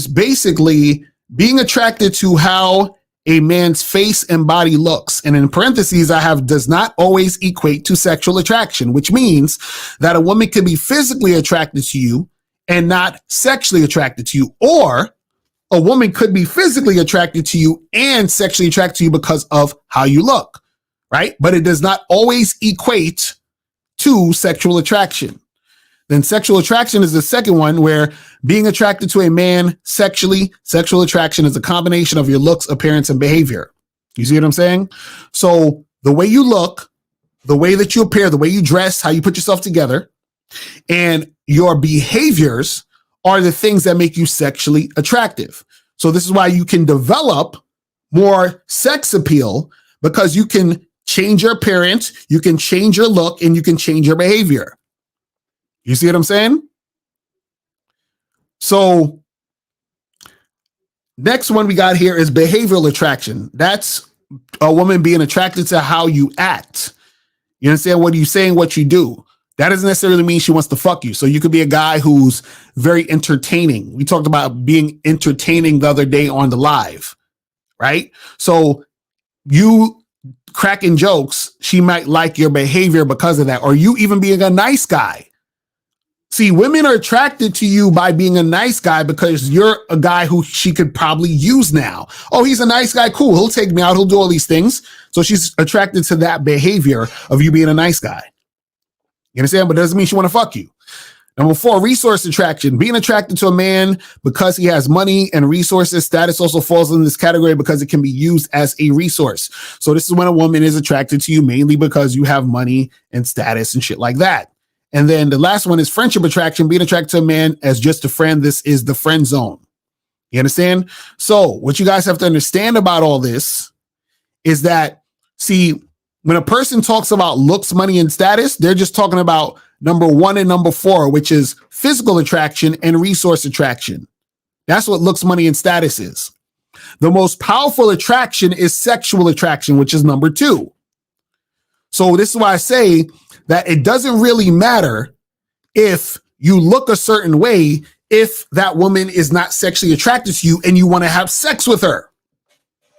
basically being attracted to how a man's face and body looks. And in parentheses, I have does not always equate to sexual attraction, which means that a woman can be physically attracted to you and not sexually attracted to you. Or a woman could be physically attracted to you and sexually attracted to you because of how you look, right? But it does not always equate to sexual attraction. Then sexual attraction is the second one, where being attracted to a man sexually, sexual attraction is a combination of your looks, appearance, and behavior. You see what I'm saying? So the way you look, the way that you appear, the way you dress, how you put yourself together, and your behaviors are the things that make you sexually attractive. So this is why you can develop more sex appeal, because you can change your appearance, you can change your look, and you can change your behavior. You see what I'm saying? So next one we got here is behavioral attraction. That's a woman being attracted to how you act. You understand? What are you saying, what you do? That doesn't necessarily mean she wants to fuck you. So you could be a guy who's very entertaining. We talked about being entertaining the other day on the live, right? So you cracking jokes, she might like your behavior because of that. Or you even being a nice guy. See, women are attracted to you by being a nice guy because you're a guy who she could probably use now. Oh, he's a nice guy. Cool. He'll take me out. He'll do all these things. So she's attracted to that behavior of you being a nice guy. You understand? But it doesn't mean she want to fuck you. Number 4, resource attraction. Being attracted to a man because he has money and resources. Status also falls in this category because it can be used as a resource. So this is when a woman is attracted to you mainly because you have money and status and shit like that. And then the last one is friendship attraction, being attracted to a man as just a friend. This is the friend zone. You understand? So what you guys have to understand about all this is that, see, when a person talks about looks, money, and status, they're just talking about number 1 and number 4, which is physical attraction and resource attraction. That's what looks, money, and status is. The most powerful attraction is sexual attraction, which is number 2. So this is why I say that it doesn't really matter if you look a certain way if that woman is not sexually attracted to you and you want to have sex with her.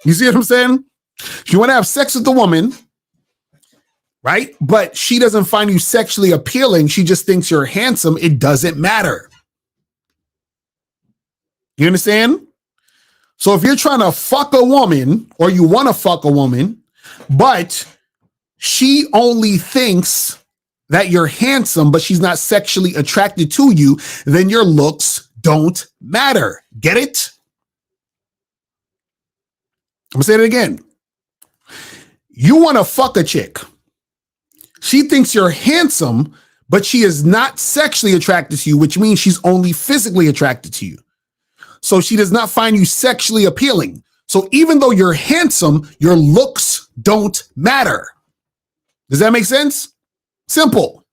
You see what I'm saying? If you want to have sex with the woman, right? But she doesn't find you sexually appealing. She just thinks you're handsome. It doesn't matter. You understand? So if you're trying to fuck a woman or you want to fuck a woman, but she only thinks that you're handsome, but she's not sexually attracted to you, then your looks don't matter. Get it? I'm gonna say it again. You want to fuck a chick. She thinks you're handsome, but she is not sexually attracted to you, which means she's only physically attracted to you. So she does not find you sexually appealing. So even though you're handsome, your looks don't matter. Does that make sense? Simple.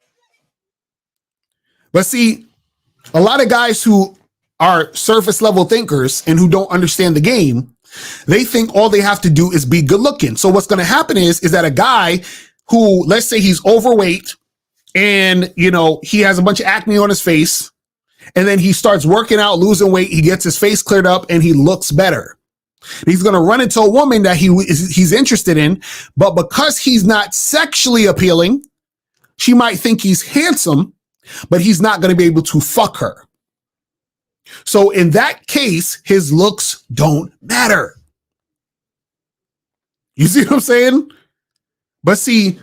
But see, a lot of guys who are surface level thinkers and who don't understand the game, they think all they have to do is be good looking. So what's going to happen is that a guy who, let's say he's overweight and, you know, he has a bunch of acne on his face, and then he starts working out, losing weight, he gets his face cleared up and he looks better. He's going to run into a woman that he's interested in, but because he's not sexually appealing, she might think he's handsome, but he's not going to be able to fuck her. So in that case, his looks don't matter. You see what I'm saying? But see,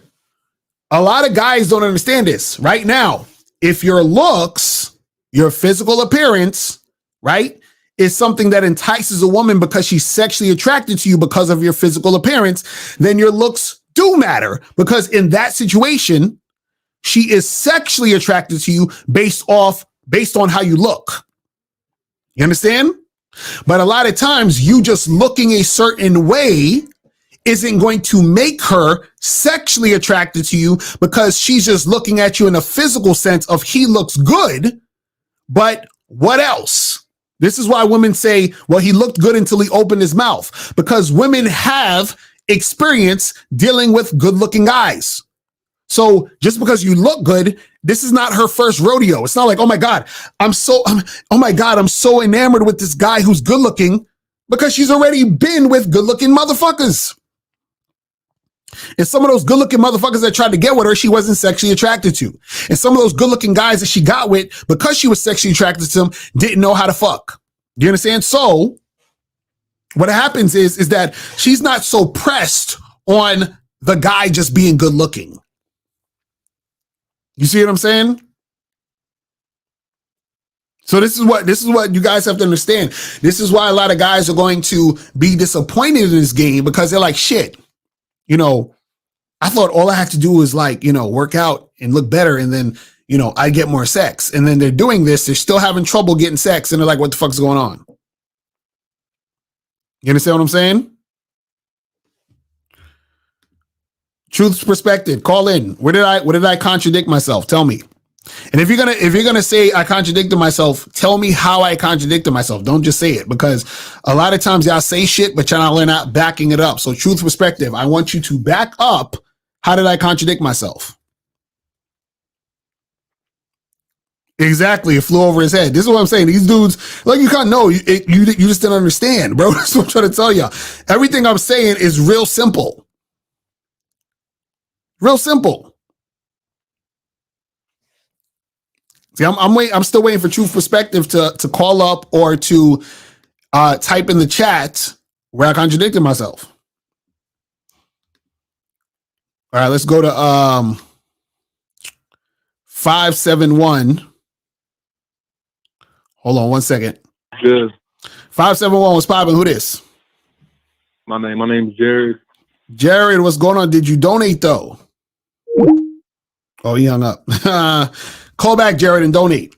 a lot of guys don't understand this right now. If your looks, your physical appearance, right, is something that entices a woman because she's sexually attracted to you because of your physical appearance, then your looks do matter, because in that situation, she is sexually attracted to you based on how you look. You understand? But a lot of times you just looking a certain way isn't going to make her sexually attracted to you, because she's just looking at you in a physical sense of he looks good, but what else? This is why women say, well, he looked good until he opened his mouth, because women have experience dealing with good looking guys. So just because you look good, this is not her first rodeo. It's not like, oh my God, I'm so enamored with this guy who's good looking, because she's already been with good looking motherfuckers. And some of those good looking motherfuckers that tried to get with her, she wasn't sexually attracted to. And some of those good looking guys that she got with, because she was sexually attracted to them, didn't know how to fuck. Do you understand? So what happens is that she's not so pressed on the guy just being good looking. You see what I'm saying? So this is what you guys have to understand. This is why a lot of guys are going to be disappointed in this game, because they're like, shit, you know, I thought all I had to do was like, you know, work out and look better, and then, you know, I get more sex. And then they're doing this, they're still having trouble getting sex, and they're like, what the fuck's going on? You understand what I'm saying? Truth's perspective. Call in. Where did I contradict myself? Tell me. And if you're gonna say I contradicted myself, tell me how I contradicted myself. Don't just say it, because a lot of times y'all say shit, but y'all are not backing it up. So truth, perspective. I want you to back up. How did I contradict myself? Exactly. It flew over his head. This is what I'm saying. These dudes, like, you can't know. You just didn't understand, bro. That's what I'm trying to tell y'all. Everything I'm saying is real simple. Real simple. See, I'm still waiting for Truth Perspective to call up or to type in the chat where I contradicted myself. All right, let's go to 571. Hold on 1 second. Good. 571, what's popping? Who this? My name is Jared. Jared, what's going on? Did you donate though? Oh, he hung up. Call back, Jared, and donate.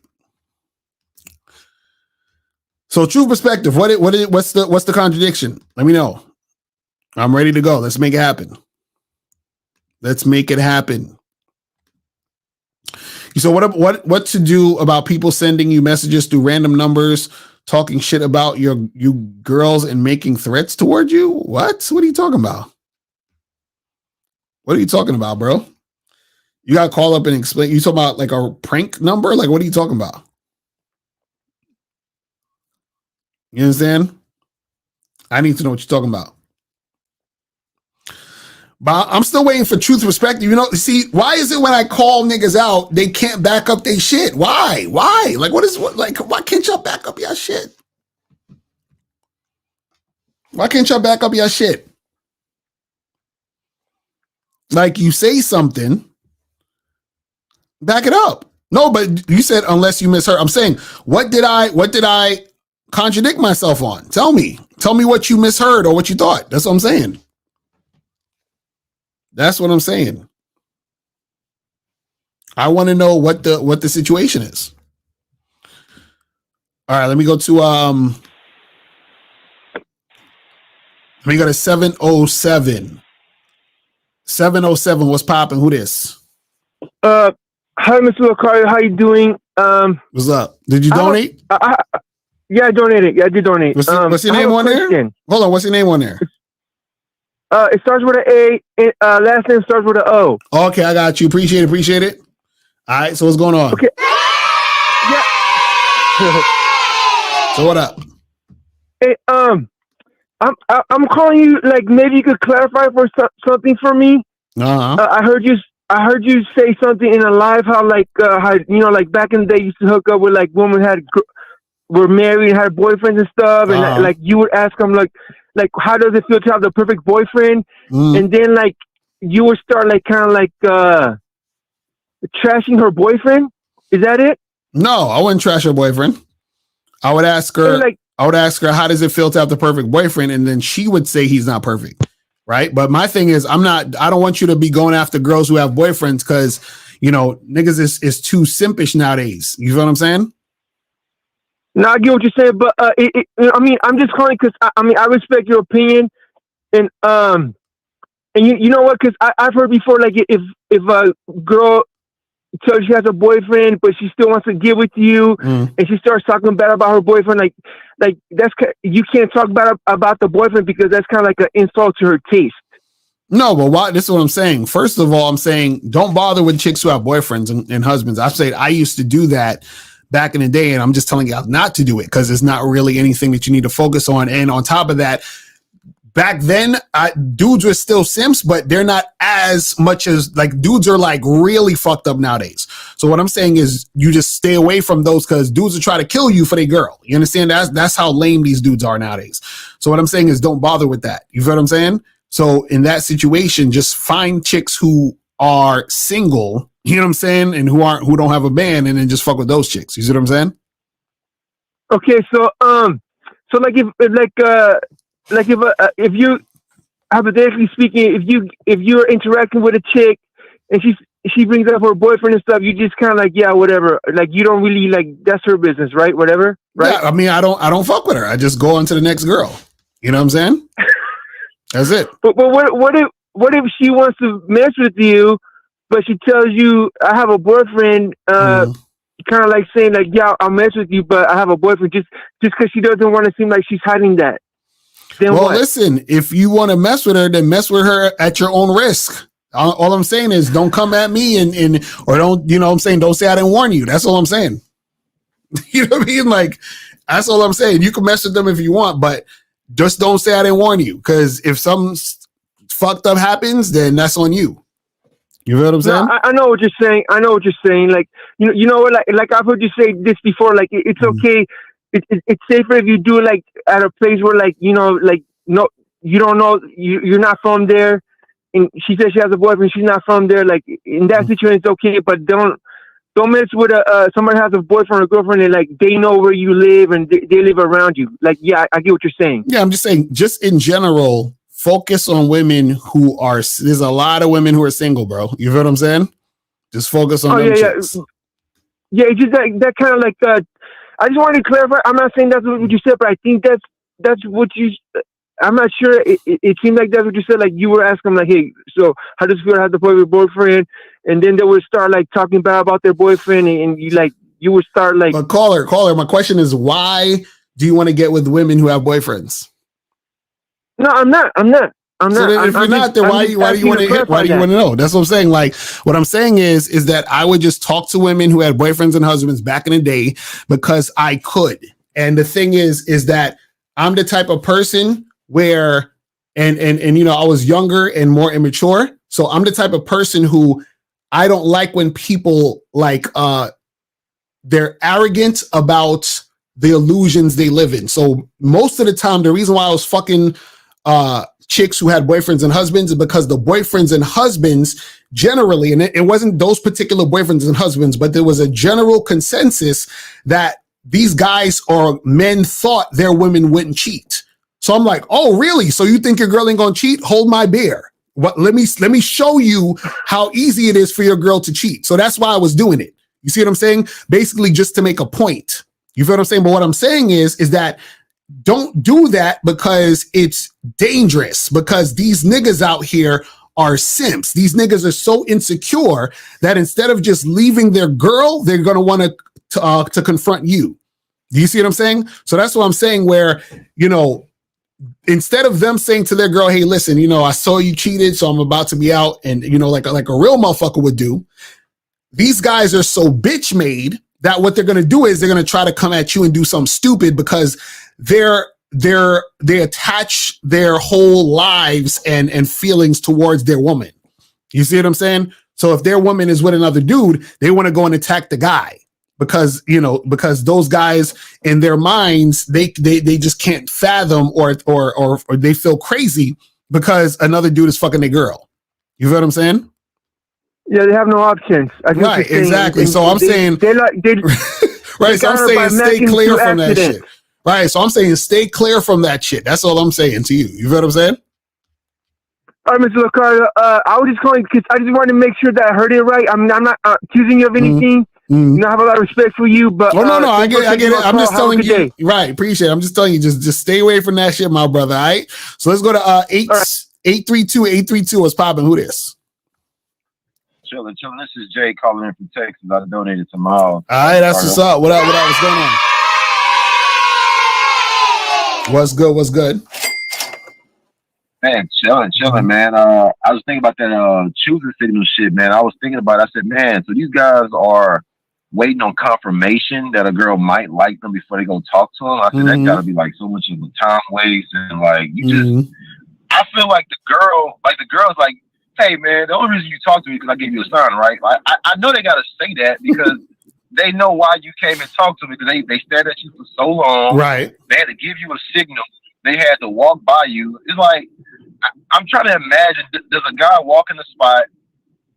So, True Perspective. What's the contradiction? Let me know. I'm ready to go. Let's make it happen. Let's make it happen. So, what to do about people sending you messages through random numbers, talking shit about you girls and making threats toward you? What are you talking about? What are you talking about, bro? You got to call up and explain. You talking about like a prank number? Like, what are you talking about? You understand? I need to know what you're talking about. But I'm still waiting for truth perspective. You know, see, why is it when I call niggas out, they can't back up their shit? Why? Like, why can't y'all back up your shit? Why can't y'all back up your shit? Like, you say something, back it up. No, but you said unless you misheard. I'm saying, what did I contradict myself on? Tell me what you misheard or what you thought. That's what I'm saying. That's what I'm saying. I want to know what the situation is. All right, let me go to 707. 707, what's popping? Who this? Hi, Mr. Lucario. How you doing? What's up? Did you donate? Yeah, I donated. Yeah, I did donate. What's your name on there? Hold on, what's your name on there? It starts with an A. Last name starts with an O. Okay, I got you. Appreciate it. All right, so what's going on? Okay. Yeah. So what up? Hey, I'm calling you. Like, maybe you could clarify something for me. I heard you say something in a live how like back in the day you used to hook up with like women were married and had boyfriends and stuff, and like you would ask them like how does it feel to have the perfect boyfriend, and then like you would start like kind of like trashing her boyfriend. Is that it? No, I wouldn't trash her boyfriend. I would ask her. How does it feel to have the perfect boyfriend, and then she would say he's not perfect. Right. But my thing is, I don't want you to be going after girls who have boyfriends because, you know, niggas is too simpish nowadays. You feel what I'm saying? No, I get what you're saying, but I mean, I'm just calling because I respect your opinion, and you know what? Because I've heard before, like if a girl tells she has a boyfriend, but she still wants to get with you, and she starts talking bad about her boyfriend, like that's you can't talk bad about the boyfriend because that's kind of like an insult to her taste. No, but why? This is what I'm saying. First of all, I'm saying don't bother with chicks who have boyfriends and husbands. I've said I used to do that back in the day, and I'm just telling you not to do it because it's not really anything that you need to focus on. And on top of that, back then, dudes were still simps, but they're not as much as like dudes are like really fucked up nowadays. So what I'm saying is you just stay away from those because dudes will try to kill you for their girl. You understand? That's how lame these dudes are nowadays. So what I'm saying is don't bother with that. You feel what I'm saying? So in that situation, just find chicks who are single, you know what I'm saying, and who don't have a man, and then just fuck with those chicks. You see what I'm saying? Okay, so like if you hypothetically speaking, if you're interacting with a chick and she brings up her boyfriend and stuff, you just kind of like, yeah, whatever. Like you don't really like, that's her business, right? Whatever, right? Yeah, I mean, I don't fuck with her. I just go on to the next girl. You know what I'm saying? That's it. But what if she wants to mess with you, but she tells you, I have a boyfriend, kind of like saying like, yeah, I'll mess with you, but I have a boyfriend, just because she doesn't want to seem like she's hiding that. Then well, what? listen, if you want to mess with her, then mess with her at your own risk. All I'm saying is don't come at me or don't, you know what I'm saying? Don't say I didn't warn you. That's all I'm saying. You know what I mean? Like, that's all I'm saying. You can mess with them if you want, but just don't say I didn't warn you. Because if something fucked up happens, then that's on you. You know what I'm saying? No, I know what you're saying. I know what you're saying. Like, you know what? Like I've heard you say this before. Like, it's okay. It's safer if you do it like at a place where like, you know, like, no, you don't know, you're not from there. And she says she has a boyfriend. She's not from there. Like in that situation, it's okay, but don't mess with somebody has a boyfriend or girlfriend and like they know where you live and they live around you. Like, yeah, I get what you're saying. Yeah, I'm just saying, just in general, focus on women who are. There's a lot of women who are single, bro. You feel what I'm saying? Just focus on them chicks. Yeah, it's just that kind of like. I just wanted to clarify. I'm not saying that's what you said, but I think that's what you. I'm not sure. It seemed like that's what you said. Like you were asking, like, hey, so how does it feel to have the boyfriend? And then they would start like talking bad about their boyfriend, and you would start like. But caller. My question is, why do you want to get with women who have boyfriends? No, I'm not. I'm So not. then if you're not, then why do you want to know? That's what I'm saying. Like, what I'm saying is that I would just talk to women who had boyfriends and husbands back in the day because I could. And the thing is that I'm the type of person where, and you know, I was younger and more immature. So I'm the type of person who I don't like when people like they're arrogant about the illusions they live in. So most of the time, the reason why I was fucking chicks who had boyfriends and husbands is because the boyfriends and husbands generally, and it wasn't those particular boyfriends and husbands, but there was a general consensus that these guys or men thought their women wouldn't cheat. So I'm like, oh, really? So you think your girl ain't gonna cheat? Hold my beer. What? Let me show you how easy it is for your girl to cheat. So that's why I was doing it. You see what I'm saying? Basically, just to make a point. You feel what I'm saying? But what I'm saying is that don't do that because it's dangerous, because these niggas out here are simps. These niggas are so insecure that instead of just leaving their girl, they're going to want to confront you. Do you see what I'm saying? So that's what I'm saying, where, you know, instead of them saying to their girl, hey, listen, you know, I saw you cheated, so I'm about to be out, and, you know, like a real motherfucker would do, these guys are so bitch made that what they're going to do is they're going to try to come at you and do something stupid because they attach their whole lives and feelings towards their woman. You see what I'm saying? So if their woman is with another dude, they want to go and attack the guy because, you know, because those guys in their minds, they just can't fathom or they feel crazy because another dude is fucking their girl. You feel what I'm saying? Yeah, they have no options. Right, exactly. So I'm saying, right. So I'm saying, stay clear from that shit. Right. So I'm saying, stay clear from that shit. That's all I'm saying to you. You feel what I'm saying? All right, Mr. Ricardo. I was just calling because I just wanted to make sure that I heard it right. I'm not accusing you of anything. You know, I have a lot of respect for you, but no, I get it. I'm just telling you. Right, appreciate it. I'm just telling you, just stay away from that shit, my brother. All right. So let's go to 832-832. What's popping? Who this? Chilling. This is Jay calling in from Texas. I donated to Miles. All right, that's what's up. What up? What's going on? What's good? Man, chilling, man. I was thinking about that choosing signal shit, man. I was thinking about it. I said, man, so these guys are waiting on confirmation that a girl might like them before they go talk to them. I said, that gotta be like so much of a time waste, and like you just, I feel like the girl's like, hey man, the only reason you talk to me is because I gave you a sign, right? I know they gotta say that because they know why you came and talked to me, because they stared at you for so long. Right. They had to give you a signal. They had to walk by you. It's like, I'm trying to imagine, does a guy walk in the spot,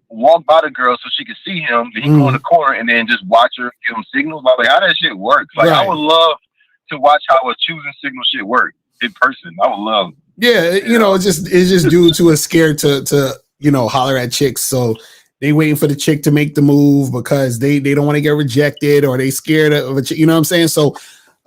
walk by the girl so she can see him, then he go in the corner and then just watch her give him signals? Like how that shit works. Like I would love to watch how a choosing signal shit work in person. I would love. Yeah, you know, it's just dudes who are scared to you know, holler at chicks. So they waiting for the chick to make the move because they don't want to get rejected, or they scared of a chick, you know what I'm saying? So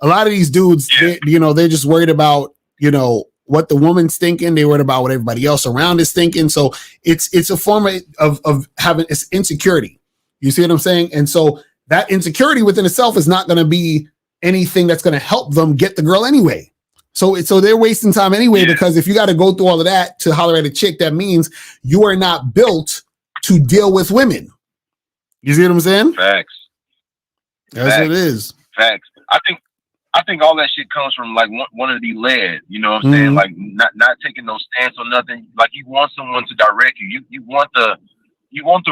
a lot of these dudes, you know, they're just worried about, you know, what the woman's thinking. They worried about what everybody else around is thinking. So it's a form of having it's insecurity. You see what I'm saying? And so that insecurity within itself is not going to be anything that's going to help them get the girl anyway. So they're wasting time anyway, because if you got to go through all of that to holler at a chick, that means you are not built to deal with women. You see what I'm saying? Facts. That's what it is. Facts. I think all that shit comes from like wanting to be led. You know what I'm saying? Like not taking no stance on nothing. Like you want someone to direct you. You want the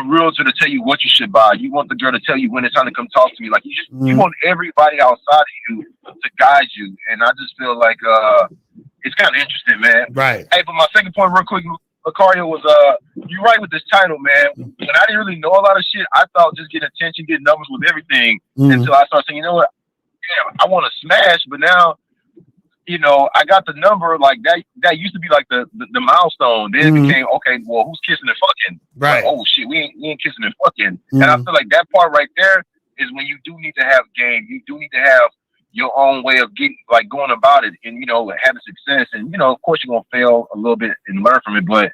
realtor to tell you what you should buy. You want the girl to tell you when it's time to come talk to me. Like you want everybody outside of you to guide you. And I just feel like it's kind of interesting, man. Right. Hey, but my second point, real quick, Lucario, was you're right with this title, man. And I didn't really know a lot of shit. I thought just get attention, get numbers with everything until I started saying, you know what? Damn, I want to smash, but now, you know, I got the number. Like that used to be like the milestone. Then it became, okay, well, who's kissing and fucking? Right. Like, oh shit, we ain't kissing and fucking. And I feel like that part right there is when you do need to have game. You do need to have your own way of going about it, and you know, having success. And you know, of course, you're gonna fail a little bit and learn from it. But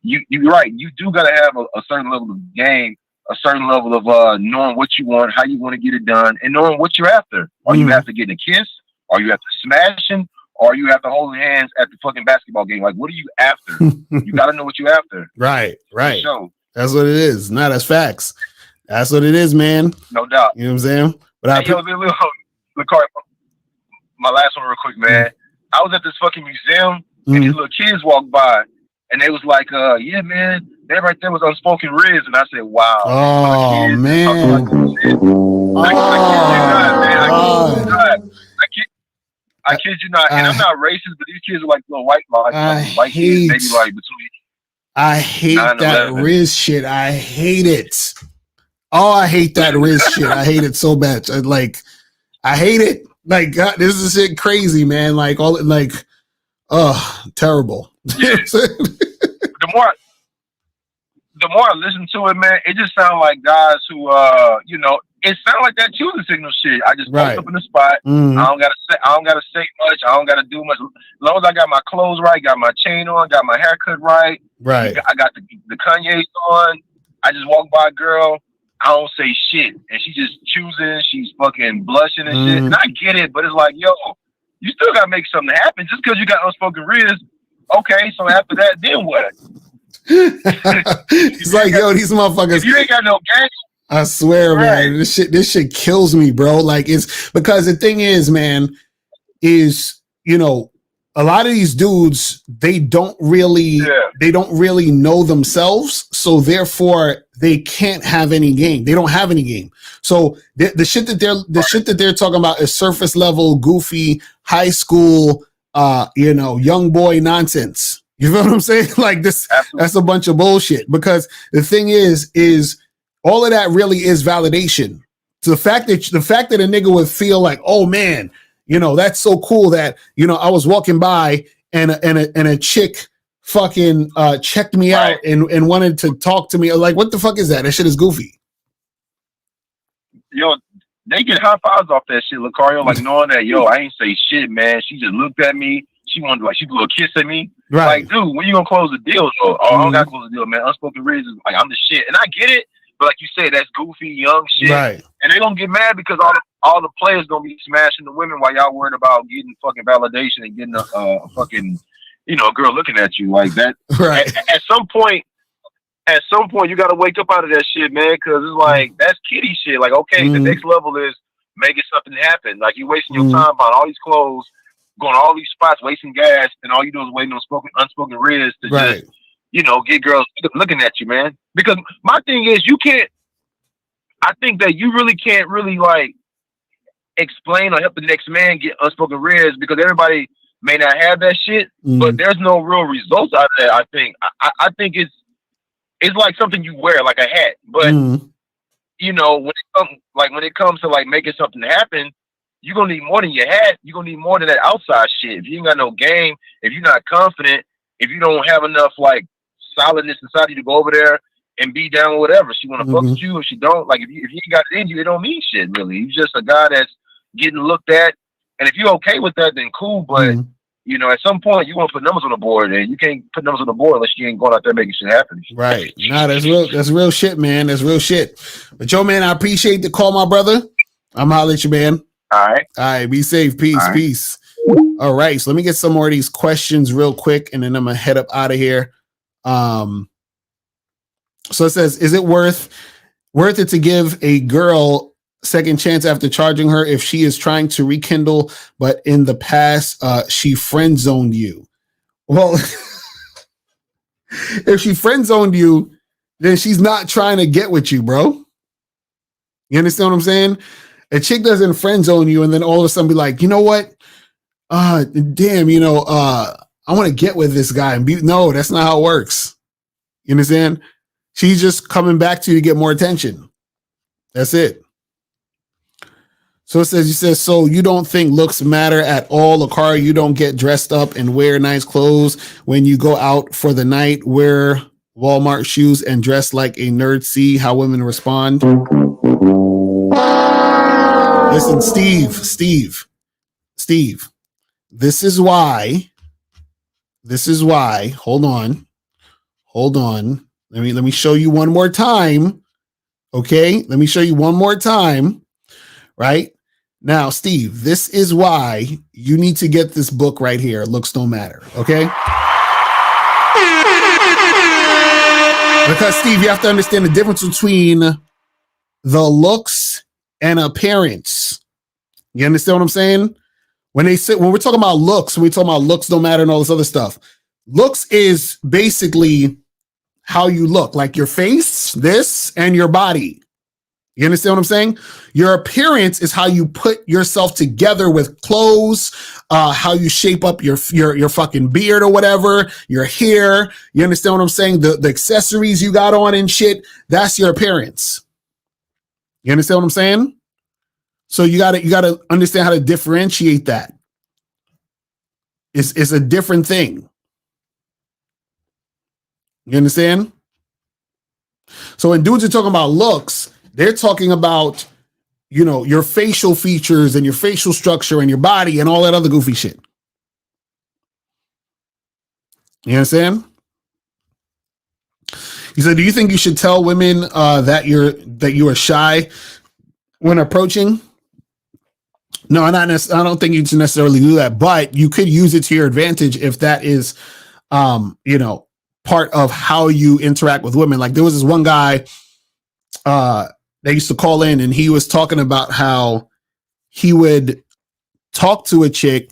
you're right. You do gotta have a certain level of game, a certain level of knowing what you want, how you want to get it done, and knowing what you're after. Are you after getting a kiss? Are you after smashing? or are you after holding hands at the fucking basketball game? Like, what are you after? You got to know what you after. Right. So, That's what it is. No, that's facts. That's what it is, man. No doubt. You know what I'm saying? But hey, my last one real quick, man. I was at this fucking museum and these little kids walked by and they was like, yeah, man, that right there was Unspoken Riz. And I said, wow. Oh, man. I kid you not. And I'm not racist, but these kids are like little white kids, maybe like between. I hate that Riz shit. I hate it. Oh, I hate that Riz shit. I hate it so bad. I hate it. Like, God, this is shit crazy, man. Like, terrible. Yeah. The more I listen to it, man, it just sounds like guys who, it sounds like that choosing signal shit. I just post up in the spot. I don't gotta say much. I don't gotta do much. As long as I got my clothes right, got my chain on, got my haircut right. Right. I got the Kanye's on. I just walk by a girl. I don't say shit, and she just choosing. She's fucking blushing and shit. And I get it, but it's like, yo, you still gotta make something happen. Just because you got Unspoken Riz, okay. So after that, then what? It's like, yo, these motherfuckers. If you ain't got no game. I swear, man, this shit kills me, bro. Like, it's because the thing is, man, is, a lot of these dudes, they don't really know themselves. So therefore they can't have any game. They don't have any game. So the shit that they're talking about is surface level, goofy, high school, young boy nonsense. You know what I'm saying? Like this, that's a bunch of bullshit, because the thing is all of that really is validation. So the fact that a nigga would feel like, oh man, that's so cool that, I was walking by and a chick fucking checked me out and wanted to talk to me. Like, what the fuck is that? That shit is goofy. Yo, they get high fives off that shit, Lucario, like knowing that, yo, I ain't say shit, man. She just looked at me. She wanted to, she did a little kiss at me. Right. Like, dude, when you gonna close the deal, though? Oh, I don't gotta close the deal, man. Unspoken Riz is like, I'm the shit. And I get it, but like you said, that's goofy, young shit. Right. And they gonna get mad because all the players gonna be smashing the women while y'all worried about getting fucking validation and getting a fucking, a girl looking at you like that. Right. At some point, you gotta wake up out of that shit, man, because it's like, that's kiddie shit. Like, okay, the next level is making something happen. Like, you wasting your time buying all these clothes, going to all these spots, wasting gas, and all you do is waiting on Unspoken Riz to just, get girls looking at you, man. Because my thing is, I think that you really can't really, like, explain or help the next man get Unspoken Riz, because everybody may not have that shit, but there's no real results out of that, I think. I think it's like something you wear, like a hat. But, when it comes to, like, making something happen, you're going to need more than your hat. You're going to need more than that outside shit. If you ain't got no game, if you're not confident, if you don't have enough, like, solidness inside you to go over there and be down with whatever. She want to fuck with you. If she don't, like, if you ain't got it in you, it don't mean shit, really. You're just a guy that's getting looked at. And if you're okay with that, then cool. But, at some point, you want to put numbers on the board, and you can't put numbers on the board unless you ain't going out there making shit happen. Right. Nah, that's real shit, man. That's real shit. But, yo, man, I appreciate the call, my brother. I'm holler at you, man. All right. Be safe. Peace. All right. So let me get some more of these questions real quick, and then I'm going to head up out of here. So it says, is it worth it to give a girl second chance after charging her if she is trying to rekindle, but in the past, she friend zoned you? Well, if she friend zoned you, then she's not trying to get with you, bro. You understand what I'm saying? A chick doesn't friend zone you and then all of a sudden be like, you know what? Damn, I want to get with this guy and no, that's not how it works. You understand? She's just coming back to you to get more attention. That's it. So it says, so you don't think looks matter at all, Lucario? You don't get dressed up and wear nice clothes when you go out for the night, wear Walmart shoes and dress like a nerd. See how women respond? Listen, Steve, this is why, hold on. Let me show you one more time. Okay. Let me show you one more time. Right. Now, Steve, this is why you need to get this book right here. Looks Don't Matter. Okay. Because Steve, you have to understand the difference between the looks and appearance. You understand what I'm saying? When we're talking about looks, we talk about looks don't matter and all this other stuff. Looks is basically how you look, like your face, this, and your body. You understand what I'm saying? Your appearance is how you put yourself together with clothes, how you shape up your fucking beard or whatever, your hair. You understand what I'm saying? The accessories you got on and shit, that's your appearance. You understand what I'm saying? So you gotta understand how to differentiate that. It's a different thing. You understand? So when dudes are talking about looks, they're talking about, your facial features and your facial structure and your body and all that other goofy shit. You understand? He said, do you think you should tell women that you are shy when approaching? No, I don't think you should necessarily do that, but you could use it to your advantage if that is, part of how you interact with women. Like there was this one guy that used to call in, and he was talking about how he would talk to a chick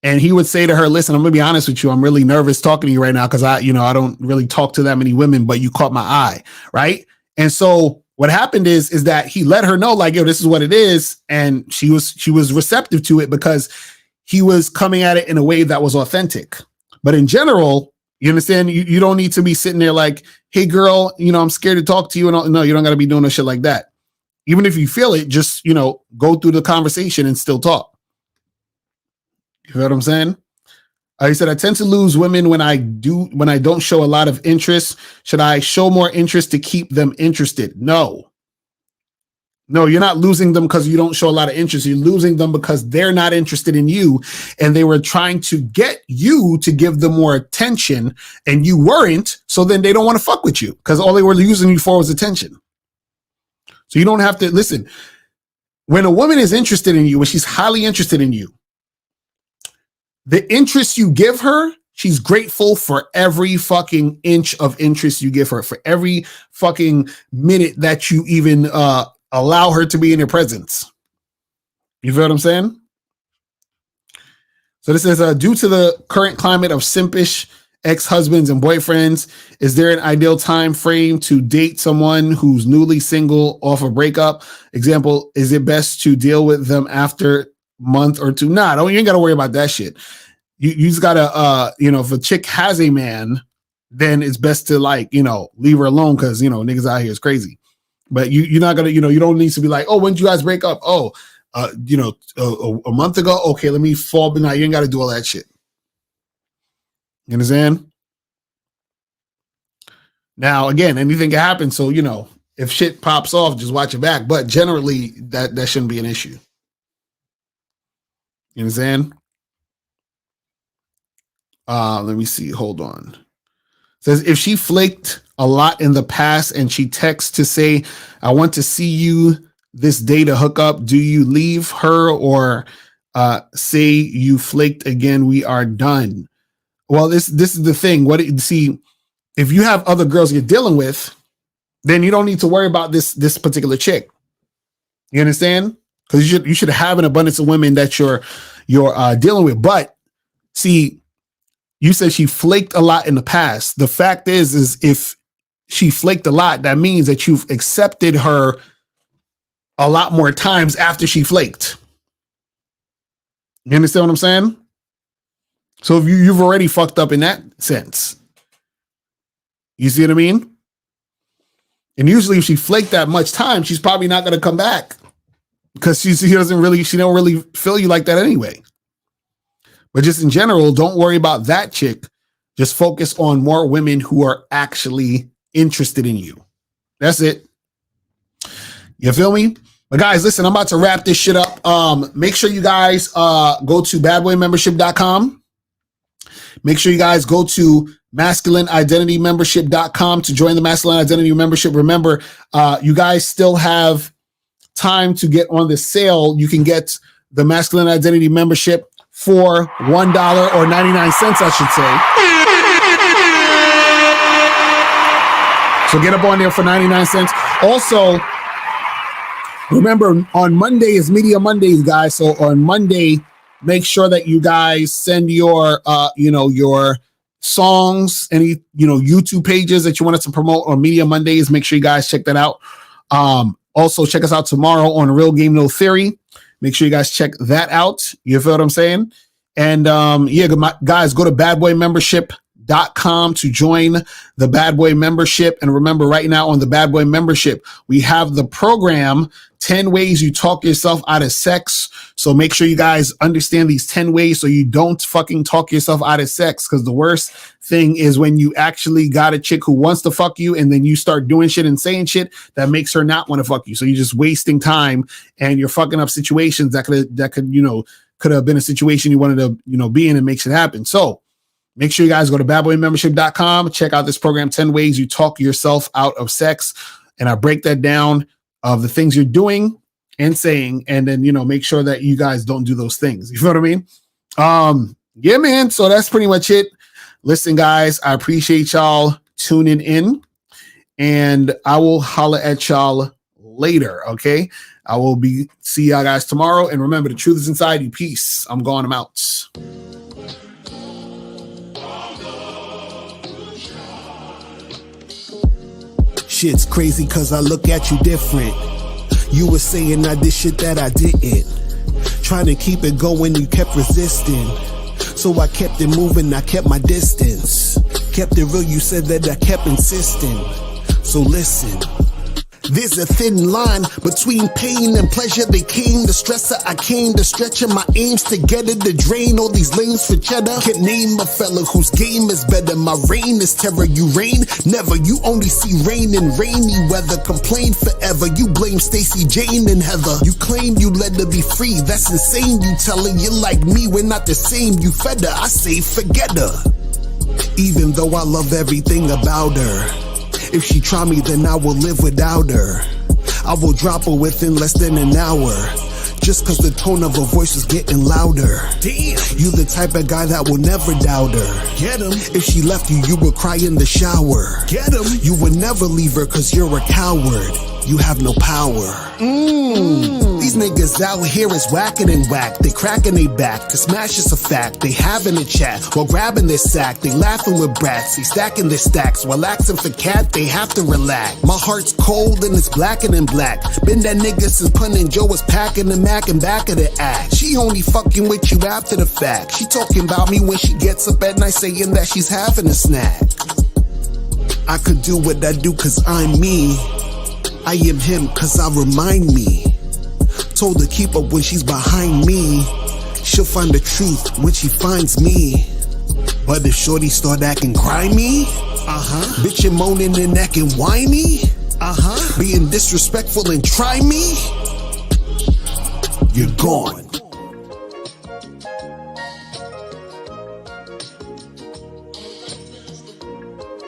and he would say to her, listen, I'm gonna be honest with you. I'm really nervous talking to you right now because I don't really talk to that many women, but you caught my eye. Right. And so what happened is that he let her know, like, yo, this is what it is. And she was receptive to it because he was coming at it in a way that was authentic. But in general, you understand, you don't need to be sitting there like, hey, girl, I'm scared to talk to you. And all. No, you don't got to be doing no shit like that. Even if you feel it, just, go through the conversation and still talk. You know what I'm saying? He said, I tend to lose women when I don't show a lot of interest. Should I show more interest to keep them interested? No, you're not losing them because you don't show a lot of interest. You're losing them because they're not interested in you. And they were trying to get you to give them more attention and you weren't. So then they don't want to fuck with you because all they were using you for was attention. So you don't have to listen. When a woman is interested in you, when she's highly interested in you, the interest you give her, she's grateful for every fucking inch of interest you give her, for every fucking minute that you even allow her to be in your presence. You feel what I'm saying? So this is due to the current climate of simpish ex-husbands and boyfriends, is there an ideal time frame to date someone who's newly single off a breakup? Example, is it best to deal with them after month or two? Nah, you ain't got to worry about that shit. You just gotta, if a chick has a man, then it's best to leave her alone because, niggas out here is crazy. But you're not gonna, you don't need to be like, oh, when did you guys break up? Oh, a month ago. Okay, let me fall. But now you ain't got to do all that shit. You understand? Now, again, anything can happen. So, if shit pops off, just watch your back. But generally, that shouldn't be an issue. You understand? Let me see. Hold on. It says, if she flaked a lot in the past and she texts to say, I want to see you this day to hook up, do you leave her or say you flaked again? We are done. Well, this is the thing. If you have other girls you're dealing with, then you don't need to worry about this particular chick. You understand? Because you should have an abundance of women that you're dealing with. But see, you said she flaked a lot in the past. The fact is if she flaked a lot, that means that you've accepted her a lot more times after she flaked. You understand what I'm saying? So if you've already fucked up in that sense. You see what I mean? And usually if she flaked that much time, she's probably not going to come back because she don't really feel you like that anyway. But just in general, don't worry about that chick. Just focus on more women who are actually interested in you. That's it. You feel me? But guys, listen, I'm about to wrap this shit up. Make sure you guys go to badboymembership.com. Make sure you guys go to masculineidentitymembership.com to join the Masculine Identity Membership. Remember, you guys still have time to get on the sale. You can get the Masculine Identity membership for $1 or 99 cents, I should say. So get up on there for 99 cents. Also, remember, on Monday is Media Mondays, guys. So on Monday, make sure that you guys send your, your songs, any, YouTube pages that you want us to promote on Media Mondays. Make sure you guys check that out. Also, check us out tomorrow on Real Game No Theory. Make sure you guys check that out. You feel what I'm saying? And guys, go to badboymembership.com to join the Bad Boy membership. And remember, right now on the Bad Boy membership, we have the program 10 Ways You Talk Yourself Out of Sex. So make sure you guys understand these 10 ways so you don't fucking talk yourself out of sex. Because the worst thing is when you actually got a chick who wants to fuck you and then you start doing shit and saying shit that makes her not want to fuck you. So you're just wasting time and you're fucking up situations that could have been a situation you wanted to, be in and makes it happen. So make sure you guys go to badboymembership.com. Check out this program, 10 Ways You Talk Yourself Out of Sex. And I break that down of the things you're doing and saying, and then, make sure that you guys don't do those things. You feel what I mean? Yeah, man. So that's pretty much it. Listen, guys, I appreciate y'all tuning in, and I will holler at y'all later. Okay. I will see y'all guys tomorrow. And remember, the truth is inside you. Peace. I'm going. I'm out. Shit's crazy cause I look at you different. You were saying I did shit that I didn't. Trying to keep it going, you kept resisting. So I kept it moving, I kept my distance. Kept it real, you said that I kept insisting. So listen. There's a thin line between pain and pleasure. They came to stressor, I came to stretching my aims together to drain all these lanes for cheddar. Can't name a fella whose game is better. My reign is terror, you reign never. You only see rain in rainy weather. Complain forever, you blame Stacey, Jane, and Heather. You claim you let her be free, that's insane. You tell her you're like me, we're not the same. You fed her, I say forget her. Even though I love everything about her, if she try me, then I will live without her. I will drop her within less than an hour. Just cause the tone of her voice is getting louder. Damn. You the type of guy that will never doubt her. Get him. If she left you, you would cry in the shower. Get him. You would never leave her cause you're a coward. You have no power. These niggas out here is whacking and whack. They cracking they back. To smash is a fact. They having a chat while grabbing their sack. They laughing with brats. They stacking their stacks while asking for cat. They have to relax. My heart's cold and it's blacker than black. Been that nigga since Pun and Joe was packing the Mac and back of the act. She only fucking with you after the fact. She talking about me when she gets up at night saying that she's having a snack. I could do what I do cause I'm me. I am him cause I remind me. Told her keep up when she's behind me. She'll find the truth when she finds me. But if shorty start acting grimy, bitchin' moaning and acting whiny, being disrespectful and try me, you're gone.